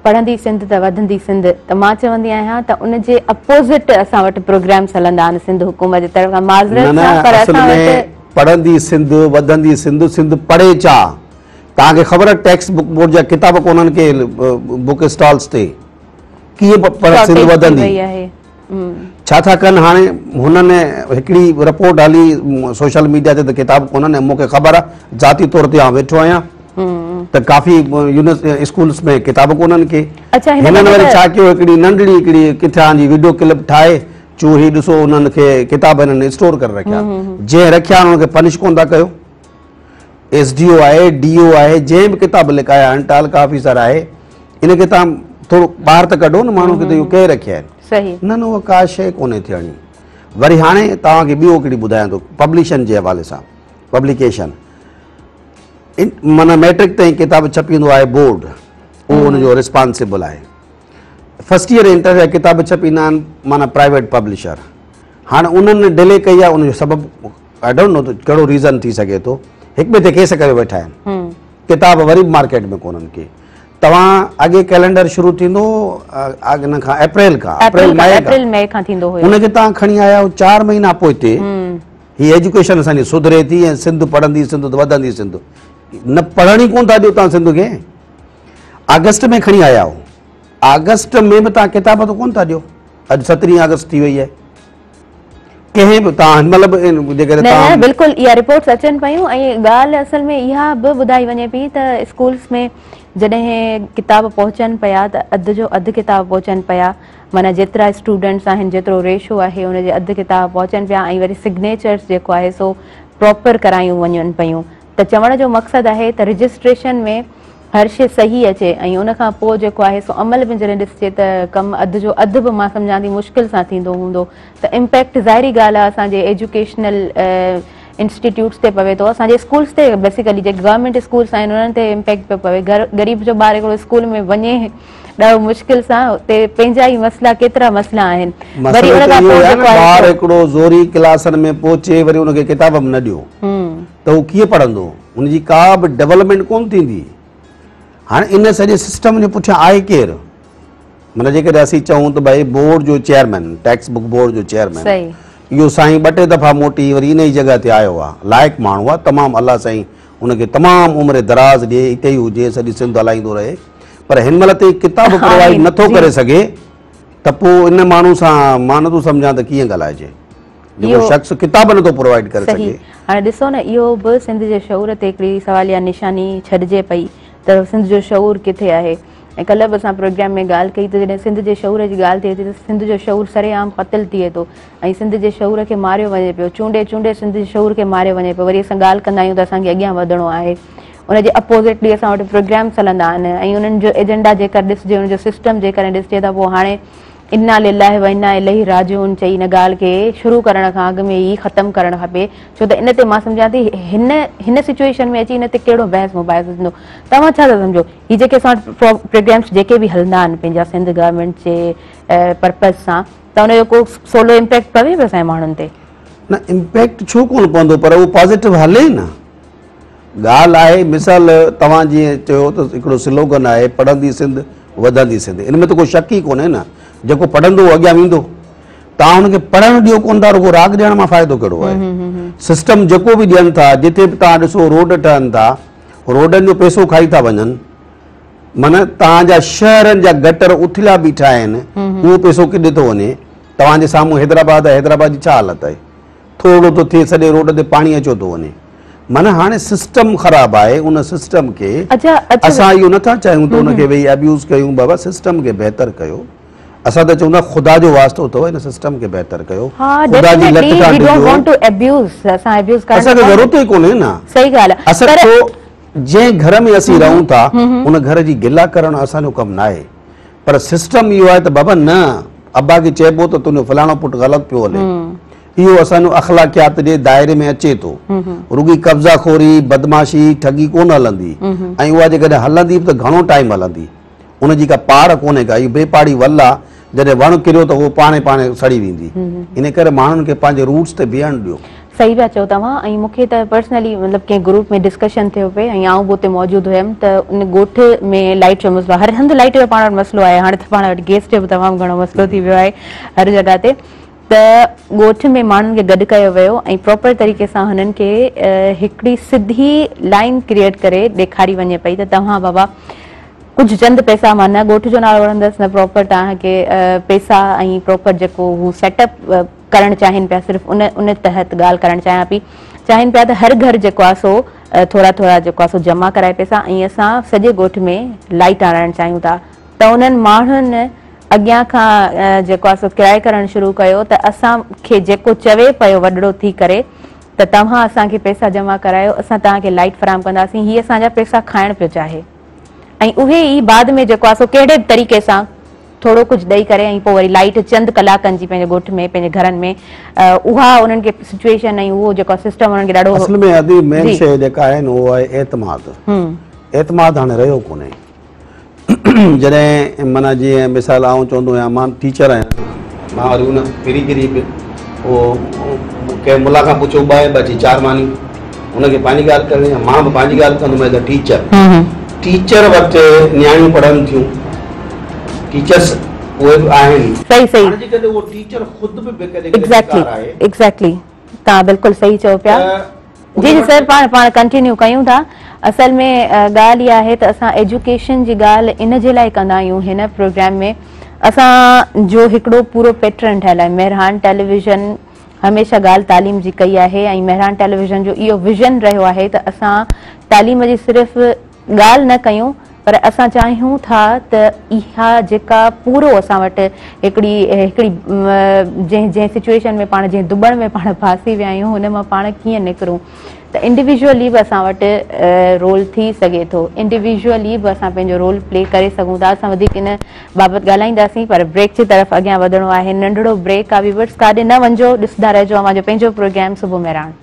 पढ़ंदी सिंध त वधंदी सिंध। त मां चवंदी आहियां त उन जे अपोज़िट असां वटि प्रोग्राम्स हलंदा आहिनि सिंध हुकूमत जे तरफ़ खां। माज़रत पढ़ंदी सिंध वधंदी सिंध, सिंध पढ़े छा? तव्हांखे ख़बर आहे टेक्स्ट बुक बोर्ड जा किताब कोन्हनि के बुक स्टॉल्स ते, कीअं सिंध वधंदी? छा था कनि हाणे? हुननि हिकिड़ी रिपोर्ट हली सोशल मीडिया ते त किताब कोन्हनि। मूंखे ख़बर आहे, ज़ाती तौर ते आउं वेठो आहियां त काफ़ी स्कूल्स में किताब कोन्हनि के। हिननि वरी छा कयो, हिकिड़ी नंढड़ी हिकिड़ी किथां जी वीडियो क्लिप ठाहे चो ही ॾिसो उन्हनि खे किताब हिननि स्टोर करे रखिया। जंहिं रखिया उन्हनि खे पनिश कोन था कयो। SDO आहे, DO आहे, जंहिं बि किताब लिकाया आहिनि, तालका ऑफिसर आहे, इनखे तव्हां थोरो ॿाहिरि त कढो न माण्हू खे त इहो कंहिं रखिया आहिनि। सही न न उहा का शइ कोन्हे थियणी। वरी हाणे तव्हांखे ॿियो हिकिड़ी ॿुधायां थो पब्लिशन जे हवाले सां। पब्लिकेशन माना मैट्रिक ताईं किताब छपींदो आहे बोर्ड, उहो हुनजो रिस्पॉन्सिबल आहे। फर्स्ट ईयर इंटर जा किताब छपींदा आहिनि माना प्राइवेट पब्लिशर। हाणे उन्हनि डिले कई आहे, उनजो सबबु आई डोंट नो कहिड़ो रीज़न थी सघे थो। हिक ॿिए ते केस करे वेठा आहिनि, किताब वरी मार्केट में कोन्हनि के। तव्हां अॻे कैलेंडर शुरू थींदो हिन खां अप्रैल खां, अप्रैल मई खां थींदो हुयो, हुनखे तव्हां खणी आया आहियो 4 महीना पोइ हिते। हीअ एजुकेशन असांजी सुधरे थी ऐं सिंध पढ़ंदी सिंध वधंदी सिंध, न पढ़ण ई कोन था ॾियो तव्हां सिंध खे। अगस्त में खणी आया हो, अगस्त में बि तव्हां किताब त कोन था ॾियो। अॼु 17 अगस्त थी वई आहे। कंहिं बि तव्हां मतिलबु जेकॾहिं न बिल्कुलु इहा रिपोर्ट्स अचनि पियूं। ऐं ॻाल्हि असल में इहा बि ॿुधाई वञे पई त स्कूल्स में जॾहिं किताब पहुचनि पिया त अधु जो अधु किताब पहुचनि पिया, माना जेतिरा स्टूडेंट्स आहिनि जेतिरो रेशो आहे उनजे अधु किताब पहुचनि पिया। ऐं वरी सिग्नेचर्स जेको आहे सो प्रॉपर करायूं वञनि पियूं। त चवण जो मक़सदु आहे त रजिस्ट्रेशन में हर शइ सही अचे ऐं उनखां पोइ जेको आहे सो अमल में जॾहिं ॾिसिजे त कमु अधु जो अधु बि मां सम्झां थी मुश्किल सां थींदो हूंदो त इम्पैक्ट ज़ाहिरी ॻाल्हि आहे असांजे एजुकेशनल इंस्टीट्यूट्स ते पवे थो, असांजे स्कूल्स ते बेसिकली जेके गवर्नमेंट स्कूल्स आहिनि उन्हनि ते इम्पैक्ट पियो पवे। ग़रीब जो ॿार हिकिड़ो स्कूल में वञे ॾाढो मुश्किल सां, उते पंहिंजा ई मसला केतिरा मसला आहिनि। वरी उनखां पोइ जेको आहे ॿार हिकिड़ो ज़ोरी क्लासनि में पहुचे वरी उनखे किताब बि न ॾियो त उहो कीअं पढ़ंदो, उनजी का बि डेवलपमेंट कोन थींदी। हाणे इन सॼे सिस्टम जे पुठियां आहे केरु? माना जेकॾहिं असीं चऊं त भई बोर्ड जो चेयरमैन, टेक्स्ट बुक बोर्ड जो चेयरमैन, इहो साईं 2-3 दफ़ा मोटी वरी इन ई जॻह ते आयो आहे, लाइक़ु माण्हू आहे तमामु। अलाह साईं उनखे तमामु उमिरि दराज़ ॾिए, हिते ई हुजे, सॼी सिंध हलाईंदो रहे। पर हिन महिल ते किताब प्रोवाइड नथो करे सघे त पोइ इन माण्हू सां मां नथो सम्झां त कीअं ॻाल्हाइजे जेको शख़्स किताब नथो प्रोवाइड करे सघे। हाणे ॾिसो न, इहो बि सिंध जे शऊर ते हिकिड़ी सवालिया निशानी छॾिजे पई त सिंध जो शऊर किथे आहे। ऐं कल्ह बि असां प्रोग्राम में ॻाल्हि कई त जॾहिं सिंध जे शऊर जी ॻाल्हि थिए थी त सिंध जो शऊर सरेआम क़त्ल थिए थो ऐं सिंध जे शऊर खे मारियो वञे पियो, चूंडे चूंडे सिंध जे शऊर खे मारियो वञे पियो। वरी असां ॻाल्हि कंदा आहियूं त असांखे अॻियां वधिणो आहे, उनजे अपोज़िटली असां वटि प्रोग्राम्स हलंदा आहिनि ऐं उन्हनि जो एजेंडा जेकर ॾिसिजे, उनजो सिस्टम जेकॾहिं ॾिसिजे त पोइ हाणे इन्ना लिल्लाहि व इन्ना इलैहि राजिऊन चई हिन ॻाल्हि खे शुरू करण खां अॻु में ई ख़तमु करणु खपे। छो त इन ते मां सम्झां थी हिन सिचुएशन में अची इन ते कहिड़ो बहस मुबाहिस थींदो। तव्हां छा था सम्झो, हीअ जेके असां प्रोग्राम्स जेके बि हलंदा आहिनि पंहिंजा सिंध गवर्नमेंट जे पर्पज़ सां, त उनजो को सोलो इम्पैक्ट पवे पियो असांजे माण्हुनि ते? न इम्पैक्ट छो कोन पवंदो, पर उहो पॉज़िटिव हले न। ॻाल्हि आहे मिसाल तव्हां जीअं चयो त हिकिड़ो स्लोगन आहे पढ़ंदी सिंध वधंदी सिंध, इन में त कोई शक ई कोन्हे न। जेको पढ़ंदो उहो अॻियां वेंदो। तव्हां हुनखे पढ़णु ॾियो कोन था, रुगो राग ॾियण मां फ़ाइदो कहिड़ो आहे? सिस्टम जेको बि ॾियनि था, जिते बि तव्हां ॾिसो रोड ठहनि था, रोडनि जो पैसो खाई था वञनि। माना तव्हांजा शहरनि जा गटर उथलिया बीठा आहिनि, उहो पैसो किथे थो वञे? तव्हांजे साम्हूं हैदराबाद आहे, हैदराबाद जी छा हालत आहे? थोरो थो थिए सॼे रोड ते पाणी अचो थो वञे। माना हाणे सिस्टम ख़राबु आहे, उन सिस्टम खे असां इहो नथा चाहियूं त उनखे वेही अब्यूज़ कयूं। बाबा सिस्टम खे बहितर कयो। असां त चवंदा ख़ुदा जो वास्तो अथव, हिन सिस्टम खे बहितर कयो। ख़ुदा जी लत खां असांखे ज़रूरत ई कोन्हे न। सही ॻाल्हि आहे। असां जंहिं घर में असीं रहूं था उन घर जी गिला करणु असांजो कमु न आहे, पर सिस्टम इहो आहे त बाबा न, अब्बा खे चइबो त तुंहिंजो फलाणो पुटु ग़लति पियो हले, इहो असांजो अख़लाक़ियात जे दायरे में अचे थो। रुगी कब्ज़ाखोरी, बदमाशी, ठगी कोन हलंदी, ऐं उहा जेकॾहिं हलंदी त घणो टाइम हलंदी, उनजी का पाड़ कोन्हे का। इहो बेपाड़ी वल आहे, जॾहिं वणु किरियो त उहो पाणे पाणे सड़ी वेंदी। इन करे माण्हुनि खे पंहिंजे रूट्स ते बीहणु ॾियो। सही पिया चओ तव्हां। ऐं मूंखे त पर्सनली मतिलबु कंहिं ग्रुप में डिस्कशन थियो पिए ऐं आउं बि उते मौजूदु हुयमि त उन ॻोठ में लाइट जो मसलो, हर हंधि लाइट जो पाण वटि मसलो आहे। हाणे त पाण वटि गैस जो बि तमामु घणो मसलो थी वियो आहे हर जॻह ते। त ॻोठ में माण्हुनि खे गॾु कयो वियो ऐं प्रॉपर तरीक़े सां हुननि खे हिकिड़ी सिधी लाइन क्रिएट करे ॾेखारी वञे पई त तव्हां बाबा कुझु चंद पैसा, मां न ॻोठ जो नालो वठंदसि, न प्रॉपर तव्हांखे पैसा ऐं प्रॉपर जेको हू सेटअप करणु चाहिनि पिया, सिर्फ़ु उन तहत ॻाल्हि करणु चाहियां पई। चाहिनि पिया त हर घर जेको आहे सो थोरा थोरा जेको आहे सो जमा कराए पैसा, ऐं असां सॼे ॻोठ में लाइट आणाइणु चाहियूं था। त उन्हनि माण्हुनि अॻियां खां जेको आहे सो किराए करणु शुरू कयो त असांखे जेको चवे पियो वॾड़ो थी करे त तव्हां असांखे पैसा जमा करायो, असां तव्हांखे लाइट फराहम कंदासीं। हीअ असांजा पैसा खाइणु पियो चाहे ऐं उहे ई बाद में जेको आहे सो कहिड़े तरीक़े सां थोड़ो कुछ ॾेई करे ऐं पोइ वरी लाइट चंद कलाकनि जी पंहिंजे ॻोठ में पंहिंजे घरनि में उहा उन्हनि खे सिचुएशन ऐं उहो जेको सिस्टम उन्हनि खे ॾाढो असल में अदी मेन शइ जेका आहे न उहो आहे एतमाद। एतमाद हाणे रहियो कोन्हे। जॾहिं माना जीअं मिसाल आउं चवंदो आहियां मां टीचर आहियां, मां वरी उन फिरी फिरी उहो कंहिं मुला खां पुछो ॿ ऐं ॿ थी 4 मानी, उनखे पंहिंजी ॻाल्हि करणी आहे, मां बि पंहिंजी ॻाल्हि कंदुमि एज़ अ टीचर। टीचर वटि नियाणियूं पढ़नि थियूं, टीचर्स उहे बि आहिनि। सही सही अॼुकल्ह उहो टीचर ख़ुदि बि एग्ज़ैक्टली तव्हां बिल्कुलु सही चओ पिया। जी जी सर, पाण कंटिन्यू कयूं था। असल में ॻाल्हि इहा आहे त असां एजुकेशन जी ॻाल्हि इन जे लाइ कंदा आहियूं हिन प्रोग्राम में। असां जो हिकिड़ो पूरो पैटर्न ठहियल आहे, मेहरान टेलीविज़न हमेशह ॻाल्हि तालीम जी कई आहे ऐं मेहरान टेलीविज़न जो इहो विज़न रहियो आहे त असां तालीम जी सिर्फ़ु ॻाल्हि न कयूं, पर असां चाहियूं था त इहा जेका पूरो असां वटि हिकिड़ी जंहिं सिचुएशन में पाण जंहिं दुबण में पाण फासी विया आहियूं हुन मां पाण कीअं निकिरूं, त इंडिविजुअली बि असां वटि रोल थी सघे थो, इंडिविजुअली बि असां पंहिंजो रोल प्ले करे सघूं था। असां वधीक इन बाबति ॻाल्हाईंदासीं, पर ब्रेक जी तरफ़ अॻियां वधिणो आहे। नंढड़ो ब्रेक आहे, व्यूअर्स काॾे न वञो, ॾिसंदा रहिजो अवांजो पंहिंजो प्रोग्राम सुबुह मेहरान।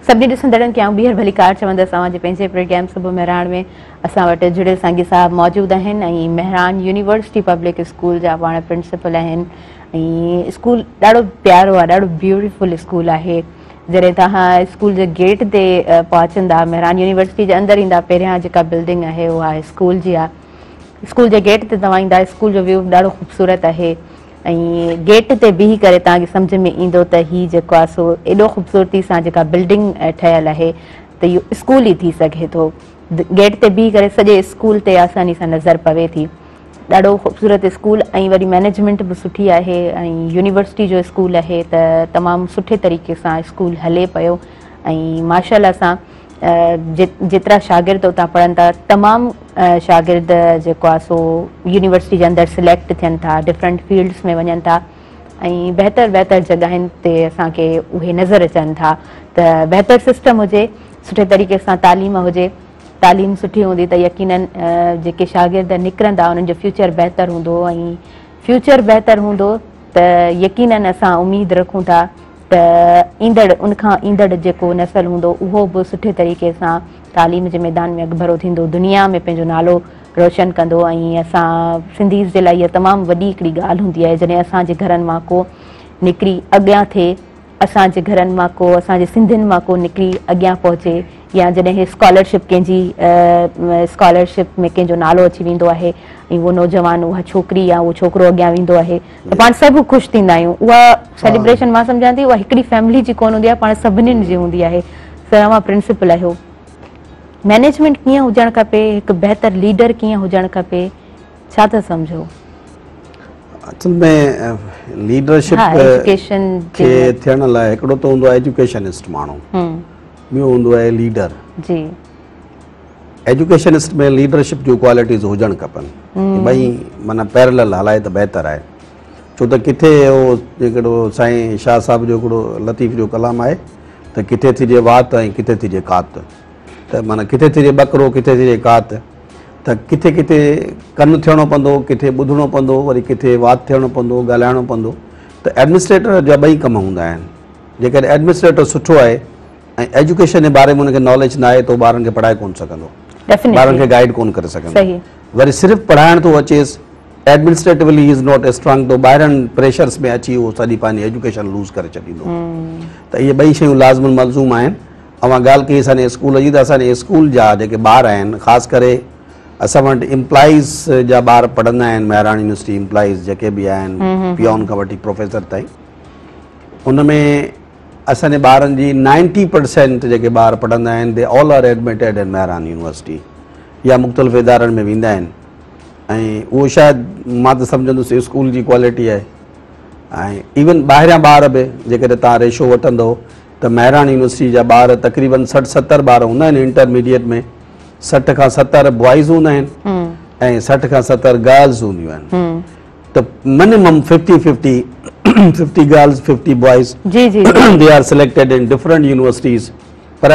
सभिनी ॾिसंदड़नि खे ॿीहर भली कार चवंदसि अवांजे पंहिंजे प्रोग्राम सुबुह मेहरान में असां वटि जुड़ियल सांगी साहब मौजूदु आहिनि ऐं मेहरान यूनिवर्सिटी पब्लिक स्कूल जा पाण प्रिंसिपल आहिनि ऐं स्कूल ॾाढो प्यारो आहे, ॾाढो ब्यूटीफुल स्कूल आहे। जॾहिं तव्हां स्कूल जे गेट ते पहुचंदा, मेहरान यूनिवर्सिटी जे अंदरि ईंदा, पहिरियां जेका बिल्डिंग आहे उहा स्कूल जी आहे। स्कूल जे गेट ते तव्हां ईंदा, स्कूल जो व्यू ॾाढो ख़ूबसूरत आहे ऐं गेट ते बीही करे तव्हांखे सम्झ में ईंदो त हीअ जेको आहे सो एॾो ख़ूबसूरती सां जेका बिल्डिंग ठहियल आहे त इहो स्कूल ई थी सघे थो। गेट ते बीही करे सॼे स्कूल ते आसानी सां नज़र पवे थी। ॾाढो ख़ूबसूरत स्कूल ऐं वरी मैनेजमेंट बि सुठी आहे ऐं यूनिवर्सिटी जो स्कूल आहे त तमामु सुठे तरीक़े सां स्कूल हले पियो ऐं माशाअल्लाह सां जेतिरा शागिर्द उतां पढ़नि था, तमामु शागिर्द जेको आहे सो यूनिवर्सिटी जे अंदरि सिलेक्ट थियनि था, डिफरेंट फील्ड्स में वञनि था ऐं बहितर जॻहियुनि ते असांखे उहे नज़र अचनि था। त बहितर सिस्टम हुजे, सुठे तरीक़े सां तालीम हुजे, तालीम सुठी हूंदी त यकीनन जेके शागिर्द निकिरंदा उन्हनि जो फ्यूचर बहितर हूंदो ऐं फ्यूचर बहितर हूंदो त यकीनन असां उमेद रखूं था त उनखां ईंदड़ जेको नसल हूंदो उहो बि सुठे तरीक़े सां तालीम जे मैदान में अॻभरो थींदो, दुनिया में पंहिंजो नालो रोशन कंदो। ऐं असां सिंधीज़ जे लाइ इहा तमामु वॾी हिकिड़ी ॻाल्हि हूंदी आहे जॾहिं असांजे घरनि मां को निकिरी अॻियां थिए, असांजे घरनि मां को, असांजे सिंधियुनि मां को निकिरी अॻियां पहुचे, या जॾहिं स्कॉलरशिप कंहिंजी स्कॉलरशिप में कंहिंजो नालो अची वेंदो आहे ऐं उहो नौजवान, उहा छोकिरी या उहो छोकिरो अॻियां वेंदो आहे त पाण सभु ख़ुशि थींदा आहियूं। उहा सेलिब्रेशन मां सम्झां थी उहा हिकिड़ी फैमिली जी कोन हूंदी आहे, पाण सभिनीनि जी हूंदी आहे। तव्हां प्रिंसिपल आहियो, मैनेजमेंट कीअं हुजणु खपे, हिकु बहितर लीडर कीअं हुजणु खपे, छा था सम्झो? असल में लीडरशिप खे थियण लाइ हिकिड़ो त हूंदो आहे एजुकेशनिस्ट माण्हू, ॿियो हूंदो आहे लीडर। जी, एजुकेशनिस्ट में लीडरशिप जूं क्वालिटीज़ हुजणु खपनि, ॿई माना पैरेलल हलाए त बहितर आहे। छो त किथे उहो हिकिड़ो साईं शाह साहिब जो हिकिड़ो लतीफ़ जो कलाम आहे त किथे थिजे वात ऐं किथे थिजे कात, त माना किथे थिजे ॿकरो किथे थिजे कात, त किथे किथे कनु थियणो पवंदो, किथे ॿुधणो पवंदो, वरी किथे वात थियणो पवंदो, ॻाल्हाइणो पवंदो। त एडमिनिस्ट्रेटर जा ॿई कम हूंदा आहिनि। जेकॾहिं एडमिनिस्ट्रेटर सुठो आहे ऐं एजुकेशन जे बारे में हुनखे नॉलेज न आहे त ॿारनि खे पढ़ाए कोन सघंदो, ॿारनि खे गाइड कोन करे सघंदो। वरी सिर्फ़ु पढ़ाइण थो अचेसि, administratively he is not strong, तो ॿाहिरनि प्रेशर्स में अची उहो सॼी पंहिंजी एजुकेशन लूज़ करे छॾींदो। त इहे ॿई शयूं लाज़िमन मलज़ूम आहिनि। ऐं ॻाल्हि कई असांजे स्कूल जी, त असांजे स्कूल जा जेके ॿार आहिनि, ख़ासि करे असां वटि इम्प्लाइज़ जा ॿार पढ़ंदा आहिनि, मेहरान यूनिवर्सिटी इम्प्लाइज़ जेके बि आहिनि, पियोन खां वठी प्रोफेसर ताईं, उन में असांजे ॿारनि जी 90% जेके ॿार पढ़ंदा आहिनि they all R admitted in Mehran university या मुख़्तलिफ़ इदारनि में वेंदा आहिनि। ऐं उहो शायदि मां त सम्झंदुसि स्कूल जी क्वालिटी आहे। ऐं इवन ॿाहिरियां ॿार बि जेकॾहिं तव्हां रेशो वठंदो त मेहरान यूनिवर्सिटी जा ॿार तक़रीबन 60-70 ॿार हूंदा आहिनि इंटरमीडिएट में, 60 खां 70 बॉइज़ हूंदा आहिनि ऐं 60 खां 70 गर्ल्स हूंदियूं आहिनि। त मिनिमम 50-50 50 गर्ल्स 50 बॉयज़ जी जी they are selected in different universities पर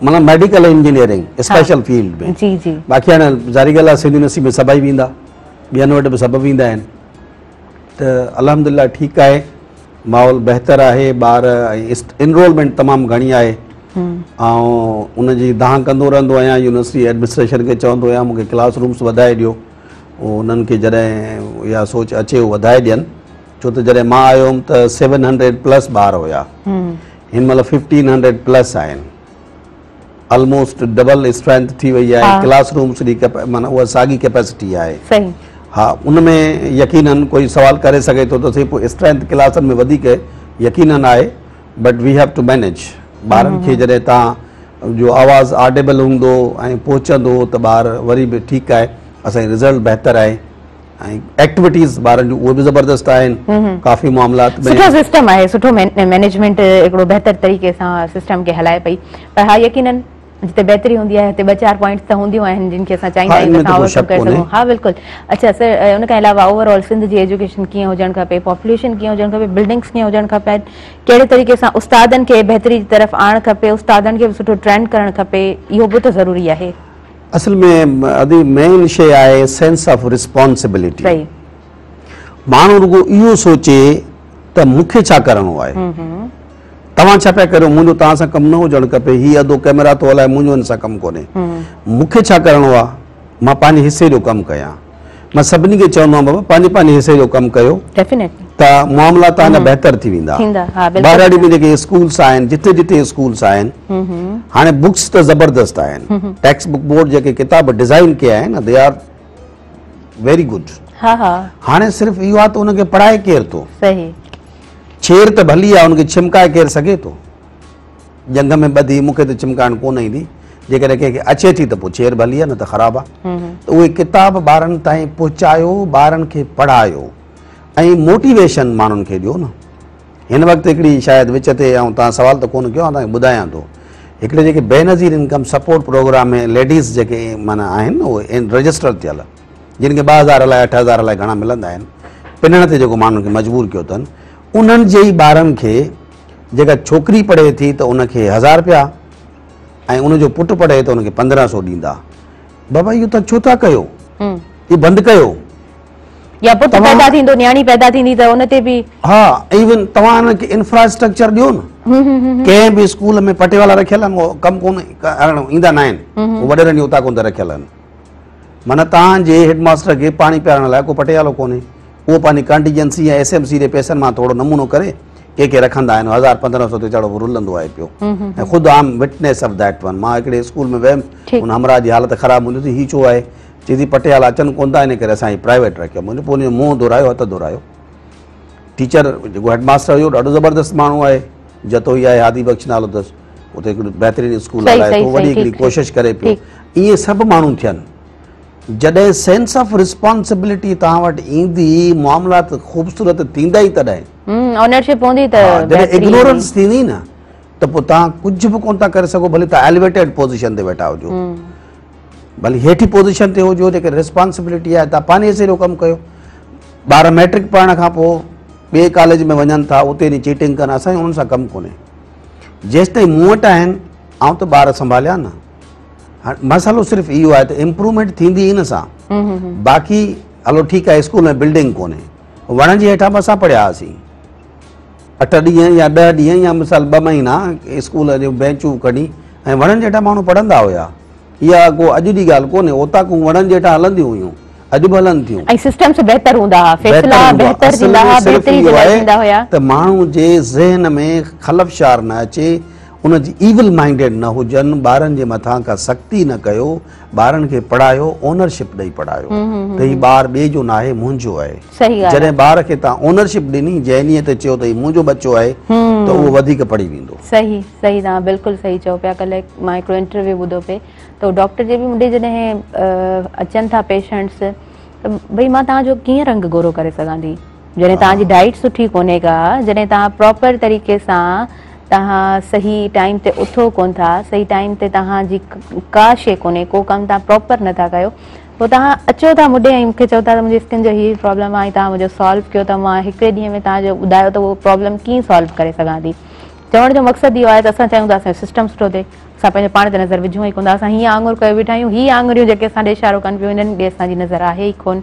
मतलब मेडिकल इंजीनियरिंग स्पेशल फील्ड में जी जी बाक़ी हाणे ज़ाहिरी ॻाल्हि आहे सिंध यूनिवर्सिटी में सभई वेंदा ॿियनि वटि बि सभु वेंदा आहिनि त अल्हम्दुलिल्लाह ठीकु आहे माहौल बहितर आहे ॿार इनरोलमेंट तमामु घणी आहे ऐं उनजी दाह कंदो रहंदो आहियां यूनिवर्सिटी एडमिनिस्ट्रेशन खे चवंदो आहियां मूंखे क्लास रूम्स वधाए ॾियो उन्हनि खे जॾहिं इहा सोच अचे उहो वधाए ॾियनि छो त जॾहिं मां आयो हुउमि त 700+ ॿार हुया हिन महिल 1500+ आहिनि ऑलमोस्ट डबल स्ट्रेंथ थी वई आहे क्लास रूम्स जी माना उहा साॻी कैपेसिटी आहे सही हाँ उनमें यकीनन कोई सवाल करे सके तो तो सिर्फ स्ट्रेंथ क्लासनि में वधीक यकीनन आहे but we have to manage ॿारनि खे जॾहिं तव्हां जो आवाज़ ऑडिबल हूंदो ऐं पहुचंदो त ॿार वरी बि ठीकु आहे असांजी रिज़ल्ट बहितर आहे ऐं एक्टिविटीज़ ॿारनि जूं उहे बि ज़बरदस्त आहिनि काफ़ी मामलात में सुठो सिस्टम आहे सुठो मैनेजमेंट हिकिड़ो बहितर तरीक़े सां सिस्टम खे हलाए पई पर हा यकीनन जिते बेहतरी हूंदी आहे हिते 2-4 पॉइंट्स त हूंदियूं आहिनि जिन खे असां चाहींदा आहियूं असां ओवरकम करे सघूं हा बिल्कुलु अच्छा सर उन खां अलावा ओवरऑल सिंध जी एजुकेशन कीअं हुजणु खपे पॉपुलेशन कीअं हुजणु खपे बिल्डिंग्स कीअं हुजणु खपनि कहिड़े तरीक़े सां उस्तादनि खे बहितरी जी तरफ़ आणणु खपे उस्तादनि खे बि सुठो ट्रेंड करणु खपे इहो बि त ज़रूरी आहे असल में अदी मेन शइ आहे सेंस ऑफ रिस्पॉन्सिबिलिटी सही माण्हू रुगो इहो सोचे त मूंखे छा करिणो आहे तव्हां छा पिया करियो मुंहिंजो तव्हां सां कमु न हुजणु खपे हीअ अधो कैमरा थो हलाए मुंहिंजो हिन सां कमु कोन्हे मूंखे छा करिणो आहे मां पंहिंजे हिसे जो कमु कयां मां सभिनी खे चवंदो आहियां बाबा पंहिंजे हिसे जो कमु कयो डेफिनेटली त मामला तव्हांजा बहितर थी वेंदा बाराड़ी में जेके स्कूल्स आहिनि जिते जिते स्कूल्स आहिनि हाणे बुक्स त ज़बरदस्त आहिनि टेक्स्ट बुक बोर्ड जेके किताब डिज़ाइन कया आहिनि दे आर वेरी गुड हाणे सिर्फ़ु इहो आहे त उनखे पढ़ाए केरु थो सही छेर त भली आहे उनखे छिमकाए केरु सघे थो जंग में ॿधी मूंखे त छिमकाइण कोन ईंदी जेकॾहिं कंहिंखे अचे थी त पोइ छेर भली आहे न त ख़राबु आहे त उहे किताब ॿारनि ताईं पहुचायो ॿारनि खे पढ़ायो ऐं मोटिवेशन माण्हुनि खे ॾियो न हिन वक़्तु हिकिड़ी शायदि विच ते ऐं तव्हां सवाल त कोन कयो आहे तव्हांखे ॿुधायां थो हिकिड़े जेके बेनज़ीर इनकम सपोर्ट प्रोग्राम में लेडीज़ जेके माना आहिनि न उहे रजिस्टर थियल जिन खे 2000 अलाए 8000 अलाए घणा मिलंदा आहिनि पिनण ते जेको माण्हुनि खे मजबूर कयो अथनि उन्हनि जे ई ॿारनि खे जेका छोकिरी पढ़े थी त उनखे 1000 रुपया ऐं उनजो पुटु पढ़े त उनखे 1500 ॾींदा बाबा इहो तव्हां छो था कयो इहो बंदि कयो या पुटु पैदा थींदो न्याणी पैदा थींदी त उन ते बि हा इवन तव्हां उनखे इंफ्रास्ट्रक्चर ॾियो न कंहिं बि स्कूल में पटेवाला रखियल आहिनि उहो कमु कोन ईंदा न आहिनि वॾेरनि जी उता कोन रखियल आहिनि माना तव्हांजे हेडमास्टर खे पाणी पियारण लाइ को पटेवालो कोन्हे उहो पंहिंजी कंटीजेंसी ऐं SMC जे पैसनि मां थोरो नमूनो करे के रखंदा आहिनि 1000-1500 ते चढ़ो रुलंदो आहे पियो ऐं ख़ुदि आम विटनेस ऑफ दैट वन मां हिकिड़े स्कूल में वियुमि उन हमरा जी हालत ख़राबु हूंदी हुई हीअ छो आहे चई थी पटेवाला अचनि कोन था इन करे असां प्राइवेट रखियो मुंहिंजो पोइ उनजो मुंहुं धोरायो हथु धोरायो टीचर जेको हेडमास्टर हुयो ॾाढो ज़बरदस्त माण्हू आहे जतोई आहे हादी बख़्श नालो अथसि उते हिकिड़ो बहितरीनु स्कूल हलाए थो वॾी हिकिड़ी कोशिशि करे पियो इहे सभु माण्हू थियनि जॾहिं सेंस ऑफ रिस्पॉन्सिबिलिटी तव्हां वटि ईंदी मामलात ख़ूबसूरत थींदा ई तॾहिं ऑनरशिप हूंदी त जॾहिं इग्नोरेंस थींदी न त पोइ तव्हां कुझु बि कोन था करे सघो भले तव्हां एलिवेटेड पोज़ीशन ते वेठा हुजो भले हेठी पोज़ीशन ते हुजो जेके रिस्पॉन्सिबिलिटी आहे तव्हां पंहिंजे हिसे जो कमु कयो ॿार मैट्रिक पढ़ण खां पोइ ॿिए कॉलेज में वञनि था उते वञी चीटिंग कनि असांजो उन्हनि सां कमु कोन्हे जेसि ताईं मूं वटि आहिनि ऐं त ॿार संभालिया न मसालो सिर्फ़ु इहो आहे त इम्प्रूवमेंट थींदी इन सां बाक़ी हलो ठीकु आहे स्कूल में बिल्डिंग कोन्हे वण जे हेठां बि असां पढ़िया हुआसीं 8 ॾींहं या 10 ॾींहं या मिसाल 2 महीना स्कूल जूं बेंचूं कढी ऐं वणनि जे हेठां माण्हू पढ़ंदा हुया इहा को अॼु जी ॻाल्हि कोन्हे ओताकूं वणनि जे हेठां हलंदियूं हुयूं अॼु बि हलनि थियूं ऐं सिस्टम्स बहितर हूंदा हुआ फैसला बहितर थींदा हुआ बहितरी थींदा हुया त माण्हू जे ज़हन में खलफशार न अचे उनजी ईविल माइंडेड न हुजनि ॿारनि जे मथां का सख़्ती न कयो ॿारनि खे पढ़ायो ओनरशिप ॾेई पढ़ायो त हीउ ॿार ॿिए जो न आहे मुंहिंजो आहे जॾहिं ॿार खे तव्हां ओनरशिप ॾिनी जंहिं ॾींहं ते चयो त हीउ मुंहिंजो बच्चो आहे त उहो वधीक पढ़ी वेंदो सही सही तव्हां बिल्कुलु सही चओ पिया कल्ह मां हिकिड़ो इंटरव्यू ॿुधो पिए त डॉक्टर जे बि मुंडे जॾहिं अचनि था पेशेंट्स त भई मां तव्हांजो कीअं रंग गोरो करे सघां थी जॾहिं तव्हांजी डाइट सुठी कोन्हे का जॾहिं तव्हां प्रॉपर तरीक़े सां तव्हां सही टाइम ते उथो कोन था सही टाइम ते तव्हांजी का शइ कोन्हे को कमु तव्हां प्रॉपर नथा कयो पोइ तव्हां अचो था मुॾे ऐं मूंखे चओ था त मुंहिंजी स्किन जो हीअ प्रॉब्लम आहे, तव्हां मुंहिंजो सॉल्व कयो त मां हिकिड़े ॾींहं में तव्हांजो ॿुधायो त उहो प्रॉब्लम कीअं सॉल्व करे सघां थी। चवण जो मक़सदु इहो आहे त असां चाहियूं था असांजो सिस्टम सुठो थिए, असां पंहिंजे पाण ते नज़र विझूं ई कोन था। असां हीअं आङुर कयो वेठा आहियूं, हीअ आङुरियूं जेके असां ॾे इशारो कनि पियूं हिननि ॾे असांजी नज़र आहे ई कोन,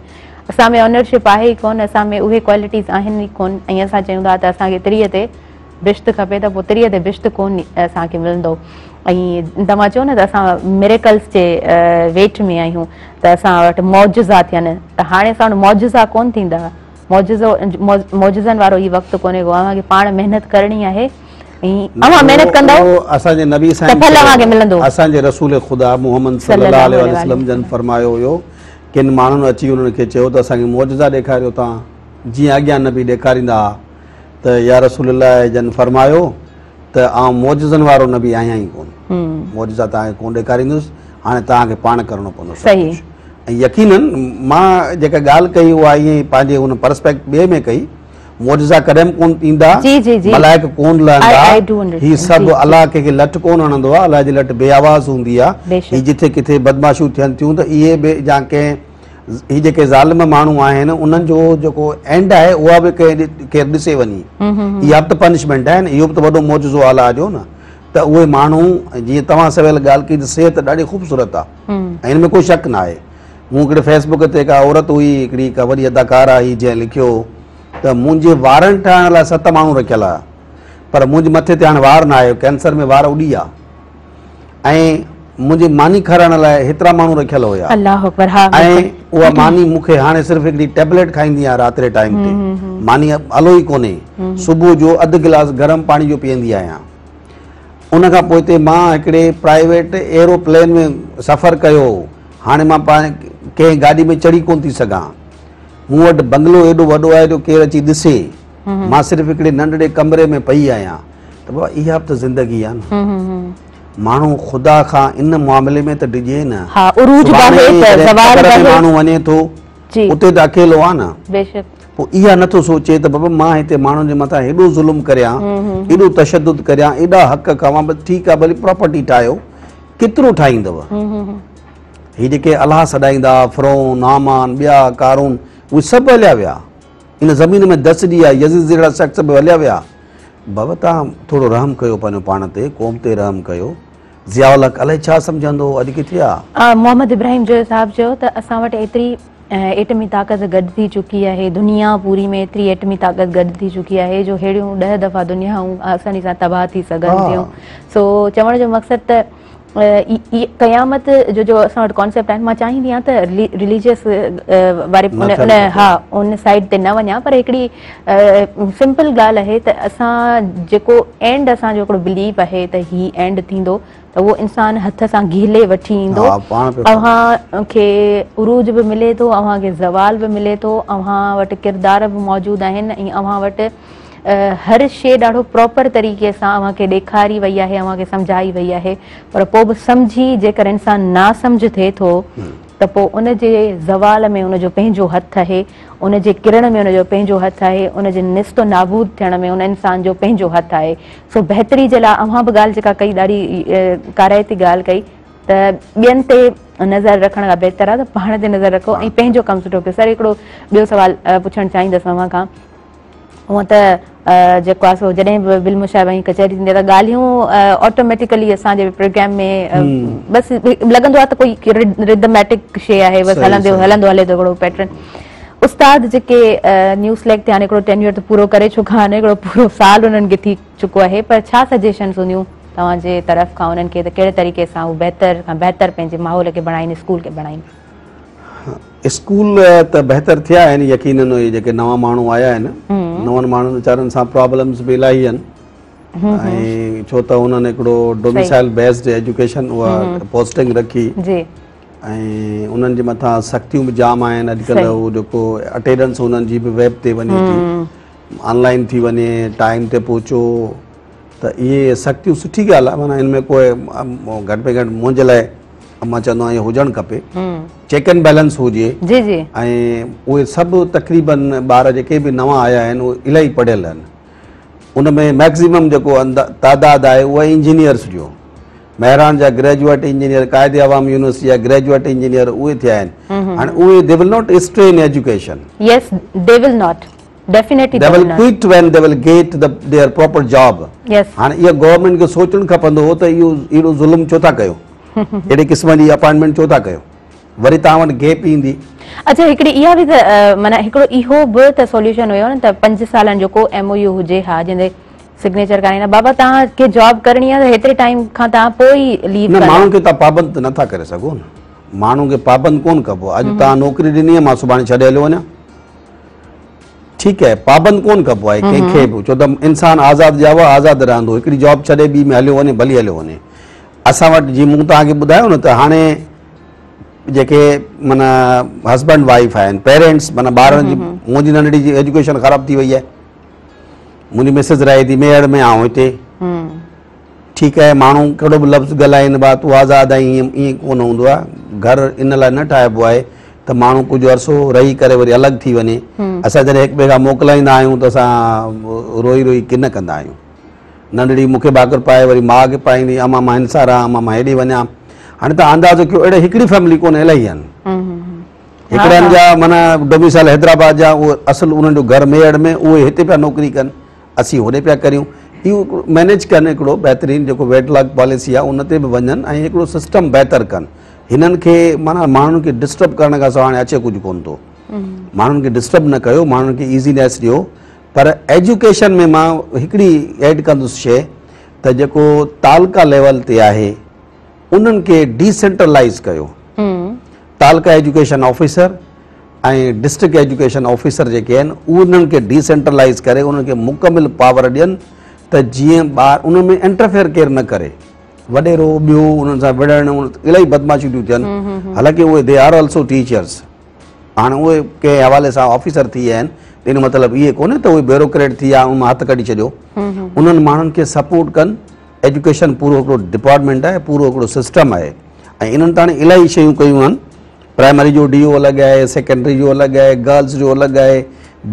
असां में ऑनरशिप आहे ई कोन, असां में उहे क्वालिटीज़ आहिनि ई कोन। ऐं असां चाहियूं था त असांखे तिरीअ ते बिश्त खपे त पोइ तिरीअ ते बिश्त कोन असांखे मिलंदो। ऐं तव्हां चओ न त असां मिरेकल्स जे वेट में आहियूं, त असां वटि मौजज़ा थियनि, त हाणे असां वटि मौजज़ा कोन थींदा, मौजज़नि वारो ई वक़्तु कोन्हे को। असांखे पाण महिनत करणी आहे ऐं अवां महिनत कंदव असांजे नबी त फल अवांखे मिलंदो। असांजे रसूल ख़ुदा मुहम्मद सल्लल्लाहु अलैहि वसल्लम जन फरमायो हुयो, किन माण्हुनि अची उन्हनि खे चयो त असांखे मौजज़ा ॾेखारियो तव्हां, जीअं अॻियां नबी ॾेखारींदा त या रसूल अल्लाह जन फरमायो त आउं मौजज़नि वारो नबी आहियां ई कोन, मौजज़ा तव्हांखे कोन ॾेखारींदुसि, हाणे तव्हांखे पाण करिणो पवंदो। सही। ऐं यकीनन मां जेका ॻाल्हि कई उहा ईअं ई पंहिंजे हुन पर्सपेक्ट ॿिए में कई, मौजज़ा कॾहिं कोन थींदा, मलाइक कोन लहंदा, ही सभु अलाह कंहिंखे लट कोन हणंदो आहे, अलाह जी लट बेआवाज़ हूंदी आहे। ही जिथे किथे बदमाशियूं थियनि थियूं त इहे बि या कंहिं ही जेके ज़ालिम माण्हू आहिनि उन्हनि जो जेको एंड आहे उहा बि केरु ॾिसे वञी, इहा बि त पनिशमेंट आहे न, इहो बि त वॾो मौजज़ो आहे अलाह जो न। त उहे माण्हू जीअं तव्हां सवेल ॻाल्हि कई त सिहत ॾाढी ख़ूबसूरत आहे ऐं हिन में कोई शक न आहे। मूं हिकिड़े फेसबुक ते का औरत हुई, हिकिड़ी का वॾी अदाकारा हुई, जंहिं लिखियो त मुंहिंजे वारनि ठाहिण लाइ 7 माण्हू रखियल आहे, पर मुंहिंजे मथे ते हाणे वार न आयो, कैंसर में वार उॾी आहे, ऐं मुंहिंजी मानी खाराइण लाइ हेतिरा माण्हू रखियल हुया, ऐं उहा मानी मूंखे हाणे सिर्फ़ु हिकिड़ी टेबलेट खाईंदी आहे राति जे टाइम ते, मानी हलो ई कोन्हे, सुबुह जो अधु गिलास गरम पाणी जो पीअंदी आहियां। उन खां पोइ हिते मां हिकिड़े प्राइवेट एरोप्लेन में सफ़र कयो, हाणे मां पाण कंहिं गाॾी में चढ़ी कोन थी सघां, मूं वटि बंगलो एॾो वॾो आहे जो केरु अची ॾिसे, मां सिर्फ़ु हिकिड़े नंढड़े कमरे में पई आहियां, त बाबा इहा बि त ज़िंदगी आहे न। माण्हू ख़ुदा खां इन मामले में त डिॼे न, माण्हू वञे थो उते त अकेलो आहे न, पोइ इहा नथो सोचे त बाबा मां हिते माण्हुनि जे मथां हेॾो ज़ुल्म करियां, एॾो तशद्दुद करियां, एॾा हक़ कमां, ठीकु आहे भली प्रॉपर्टी ठाहियो, केतिरो ठाहींदव? ही जेके अलाह सॾाईंदा, फ़िरौन, हामान, ॿिया कारून, उहे सभु हलिया विया, इन ज़मीन में दस ॾी आहे, यज़ीद जहिड़ा शख़्स बि हलिया विया। बाबा तव्हां थोरो रहम कयो पंहिंजो पाण ते, क़ौम ते रहम कयो। ज़ियाउल हक़ अलाए छा सम्झंदो, अॼु किथे आहे? मोहम्मद इब्राहिम जो साहब चयो त असां वटि एतिरी एटमी ताक़त गॾु थी चुकी आहे, दुनिया पूरी में एतिरी एटमी ताक़त गॾु थी चुकी आहे जो अहिड़ियूं 10 दफ़ा दुनियाऊं आसानी सां तबाह थी सघनि थियूं। सो चवण जो मक़सदु त क़यामत जो असां वटि कॉन्सेप्ट आहे, मां चाहींदी आहियां त रिलीजियस वारे उन साइड ते न वञा, पर हिकिड़ी सिंपल ॻाल्हि आहे त असां जेको एंड असांजो हिकिड़ो बिलीव आहे त ही एंड थींदो, त उहो इंसानु हथ सां घीले वठी ईंदो, अव्हांखे उरूज बि मिले थो, अव्हांखे ज़वाल बि मिले थो, अव्हां वटि किरदार बि मौजूदु आहिनि, ऐं अव्हां वटि हर शइ ॾाढो प्रॉपर तरीक़े सां अव्हांखे ॾेखारी वई आहे, अव्हांखे सम्झाई वई आहे। पर पोइ बि सम्झी जेकर इंसानु नासम्झ थिए थो त पोइ उनजे ज़वाल में उनजो पंहिंजो हथु आहे, उनजे किरण में उनजो पंहिंजो हथु आहे, उनजे निस्तो नाबूद थियण में उन इंसान जो पंहिंजो हथु आहे। सो बहितरी जे लाइ अव्हां बि ॻाल्हि जेका कई ॾाढी काराइती ॻाल्हि कई, त ॿियनि ते नज़र रखण खां बहितर आहे त पाण ते नज़र रखो ऐं पंहिंजो कमु सुठो कयो। सर हिकिड़ो ॿियो सुवालु पुछणु चाहींदसि अव्हां खां, हूअं त जेको आहे सो जॾहिं बि बिल मुशाइब ऐं कचहरी थींदी आहे त ॻाल्हियूं ऑटोमेटिकली असांजे प्रोग्राम में बसि लॻंदो आहे त कोई रिदमेटिक शइ आहे, बसि हलंदो हले थो हिकिड़ो पैटर्न। उस्ताद जेके न्यूज़ लेक ते हाणे हिकिड़ो टेन्योर त पूरो करे चुका आहिनि, हिकिड़ो पूरो साल उन्हनि खे थी चुको आहे, पर छा सजेशन्स हूंदियूं तव्हांजे तरफ़ खां उन्हनि खे त कहिड़े तरीक़े सां उहे बहितर खां बहितर पंहिंजे माहौल खे बणाइनि, स्कूल खे बणाइनि? स्कूल त बहितर थिया आहिनि यकीनन, इहे जेके नवां माण्हू आया आहिनि, नवनि माण्हुनि वीचारनि सां प्रॉब्लम्स बि इलाही आहिनि, ऐं छो त उन्हनि हिकिड़ो डोमिसाइल बेस्ड एजुकेशन उहा पोस्टिंग रखी, ऐं उन्हनि जे मथां सख़्तियूं बि जाम आहिनि। अॼुकल्ह उहो जेको अटेंडेंस उन्हनि जी बि वेब ते वञे थी, ऑनलाइन थी वञे, टाइम ते पहुचो, त इहे सख़्तियूं सुठी ॻाल्हि आहे, माना हिन में कोई घटि में घटि मुंहिंजे लाइ मां चवंदो आहियां हुजणु खपे, चेक एंड बैलेंस हुजे। ऐं उहे सभु तक़रीबन ॿार जेके बि नवां आया आहिनि उहे इलाही पढ़ियल आहिनि, उन में मैक्सिमम जेको तादाद आहे उहा इंजीनियर्स जो, मेहरान जा ग्रेजुएट इंजीनियर, कायदे आवाम यूनिवर्सिटी जा ग्रेजुएट इंजीनियर उहे थिया आहिनि हाणे उहे they will not stay in education yes they will not definitely they will quit when they will get their proper job yes हाणे इहो गवर्नमेंट खे सोचणु खपंदो हो त इहो एॾो ज़ुल्म छो था कयो अहिड़े क़िस्म जी अपॉइंटमेंट छो था कयो वरी तव्हां वटि गैप ईंदी अच्छा हिकिड़ी इहा बि त माना हिकिड़ो इहो बि त सॉल्यूशन हुयो न त 5 सालनि जो को MOU हुजे हा जंहिंजे सिग्नेचर कराईंदा बाबा तव्हांखे जॉब करणी आहे त हेतिरे टाइम खां तव्हां पोइ ई लीव न माण्हुनि खे तव्हां पाबंद नथा करे सघो न माण्हुनि खे पाबंद कोन कबो अॼु तव्हां नौकिरी ॾिनी आहे मां सुभाणे छॾे हलियो वञा ठीकु आहे पाबंद कोन कबो आहे कंहिंखे बि छो त इंसानु आज़ादु जाव आज़ादु रहंदो हिकिड़ी जॉब छॾे ॿी में हलियो वञे भली हलियो वञे असां वटि जीअं मूं तव्हांखे ॿुधायो न त हाणे जेके माना हस्बैंड वाइफ आहिनि पेरेंट्स माना ॿारनि जी मुंहिंजी नंढड़ी जी एजुकेशन ख़राबु थी वई आहे मुंहिंजी मिसिस रहे थी मेड़ में आऊं हिते ठीकु आहे माण्हू कहिड़ो बि लफ़्ज़ ॻाल्हाइनि बा तूं आज़ादु आहीं ईअं कोन हूंदो आहे घर इन लाइ न ठाहिबो आहे त माण्हू कुझु अरसो रही करे वरी अलॻि थी वञे असां जॾहिं हिक ॿिए खां मोकिलाईंदा आहियूं त असां रोई रोई किन कंदा आहियूं नंढड़ी मूंखे भाकुर पाए वरी माउ खे पाईंदी अमा मां हिनसार आहियां अमा मां हेॾे वञा हाणे तव्हां अंदाज़ो कयो अहिड़े हिकिड़ी फैमिली कोन इलाही आहिनि हिकिड़नि जा माना डोमिसाइल हैदराबाद जा उहे असुलु उन्हनि जो घर मेड़ में उहे हिते पिया नौकिरी कनि असीं होॾे पिया करियूं इहो मैनेज कनि हिकिड़ो बहितरीनु जेको वेटलॉग पॉलिसी आहे उन ते बि वञनि ऐं हिकिड़ो सिस्टम बहितर कनि हिननि खे माना माण्हुनि खे डिस्टर्ब करण खां सवाइ हाणे अचे कुझु कोन थो माण्हुनि खे डिस्टर्ब न कयो माण्हुनि खे ईज़ीनेस ॾियो पर एजुकेशन में मां हिकिड़ी ऐड कंदुसि शइ त जेको तालका लेवल ते आहे उन्हनि खे डिसेंट्रलाइज़ कयो तालका एजुकेशन ऑफिसर ऐं डिस्ट्रिक्ट एजुकेशन ऑफिसर जेके आहिनि उन्हनि खे डिसेंट्रलाइज़ करे उन्हनि खे मुकमिल पावर ॾियनि त जीअं ॿार उन में इंटरफेयर केरु न करे वॾेरो ॿियो उन्हनि सां विढ़णु इलाही बदमाशियूं थियूं थियनि हालांकि उहे दे आर ऑल्सो टीचर्स हाणे उहे कंहिं हवाले सां ऑफिसर थी विया आहिनि इन मतिलबु इहे कोन्हे त उहे ब्यूरोक्रेट थी विया उन मां हथु कढी छॾियो उन्हनि माण्हुनि खे सपोर्ट कनि एजुकेशन पूरो हिकिड़ो डिपार्टमेंट आहे पूरो हिकिड़ो सिस्टम आहे ऐं इन्हनि त हाणे इलाही शयूं कयूं आहिनि प्राइमरी जो DO अलॻि आहे सेकेंडरी जो अलॻि आहे गर्ल्स जो अलॻि आहे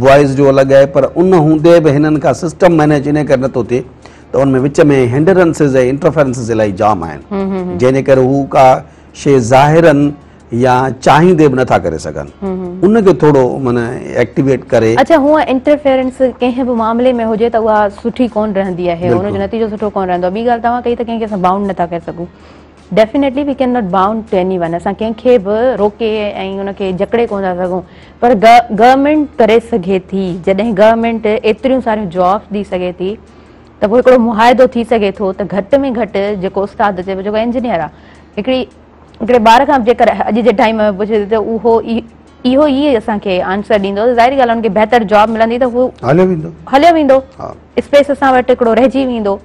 बॉइज़ जो अलॻि आहे पर उन हूंदे बि हिननि खां सिस्टम मैनेज इन करे नथो थिए त उन में विच में हिंडरेंसिस ऐं इंटरफेरेंसिस इलाही जाम आहिनि जंहिंजे करे हू का शइ ज़ाहिरनि या चाहींदे बि नथा करे सघनि उनखे थोरो माना एक्टिवेट करे अच्छा हूअं इंटरफेरेंस कंहिं बि मामले में हुजे त उहा सुठी कोन रहंदी आहे उनजो नतीजो सुठो कोन रहंदो ॿी ॻाल्हि तव्हां कई त कंहिंखे असां बाउंड नथा करे सघूं definitely we can not bound to anyone असां कंहिंखे बि रोके ऐं उनखे जकड़े कोन था सघूं पर गवर्नमेंट करे सघे थी जॾहिं गवर्नमेंट एतिरियूं सारियूं जॉब्स ॾेई सघे थी त पोइ हिकिड़ो मुआइदो थी सघे थो त घटि में घटि जेको उस्ताद चइबो जेको इंजीनियर आहे हिकिड़े ॿार खां जेकर अॼु जे टाइम में पुछे त उहो इहो ई असांखे आंसर ॾींदो त ज़ाहिरी ॻाल्हि आहे हुनखे बहितर जॉब मिलंदी त उहो हलियो वेंदो स्पेस असां वटि हिकिड़ो रहिजी वेंदो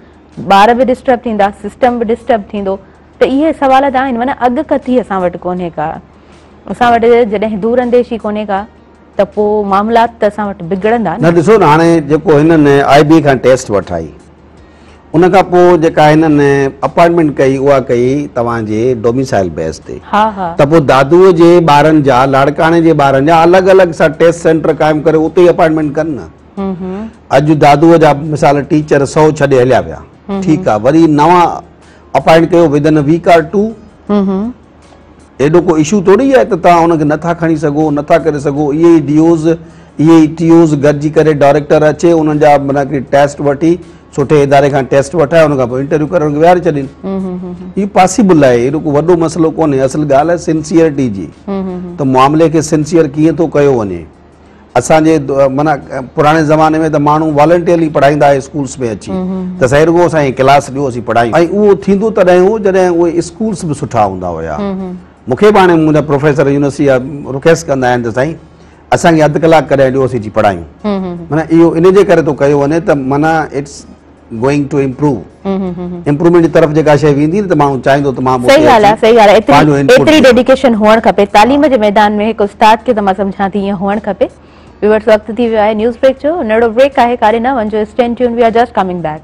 ॿार बि डिस्टर्ब थींदा सिस्टम बि डिस्टर्ब थींदो त इहे सवाल त आहिनि माना अॻकथी असां वटि कोन्हे का असां वटि जॾहिं दूर अंदेशी कोन्हे का त पोइ मामलात त असां वटि बिगड़ंदा न ॾिसो न हाणे जेको हिननि IB खां टेस्ट वठाई उन खां पोइ जेका हिननि अपॉइंटमेंट कई उहा कई तव्हांजे डोमिसाइल बेस ते त पोइ दादूअ जे ॿारनि जा लाड़काणे जे ॿारनि जा अलॻि अलॻि सां टेस्ट सेंटर क़ाइमु करे उते ई अपॉइंटमेंट कनि न अॼु दादूअ जा मिसाल टीचर 100 छॾे हलिया विया ठीकु आहे वरी नवां अपॉइंट कयो विदिन अ वीक और 2 एॾो को इशू थोरी आहे त तव्हां हुनखे नथा खणी सघो नथा करे सघो इहे ई DOs इहे ई TOs गॾिजी करे डायरेक्टर अचे उन्हनि जा माना कि टेस्ट वठी सुठे इदारे खां टेस्ट वठाए हुन खां पोइ इंटरव्यू करण खे विहारे छॾीनि इहो पॉसिबल आहे एॾो को वॾो मसइलो कोन्हे असल ॻाल्हि आहे सिंसियरिटी जी त मामले खे सिंसियर कीअं थो कयो वञे असांजे माना पुराणे ज़माने में त माण्हू वॉलंटियरली पढ़ाईंदा हुआ स्कूल्स में अची त सही रुगो असांजी क्लास ॾियो असीं पढ़ायूं ऐं उहो थींदो तॾहिं हो जॾहिं उहे स्कूल्स बि सुठा हूंदा हुया मूंखे बि हाणे मुंहिंजा प्रोफेसर यूनिवर्सिटी जा रिक्वेस्ट कंदा आहिनि त साईं असांखे अधु कलाकु कॾहिं ॾियो असीं पढ़ायूं माना इहो इन जे करे थो कयो वञे त माना इट्स गोइंग टू इम्प्रूवमेंट जी तरफ़ जेका शइ वेंदी न त माण्हू चाहींदो त मां सही ॻाल्हि आहे एतिरी डेडिकेशन हुअणु खपे तालीम जे मैदान में हिकु उस्ताद खे त मां सम्झां थी ईअं हुअणु खपे व्यूअर्स वक़्तु थी वियो आहे न्यूज़ ब्रेक जो नंढो ब्रेक आहे कारे न वञिजो stay tuned we are just coming back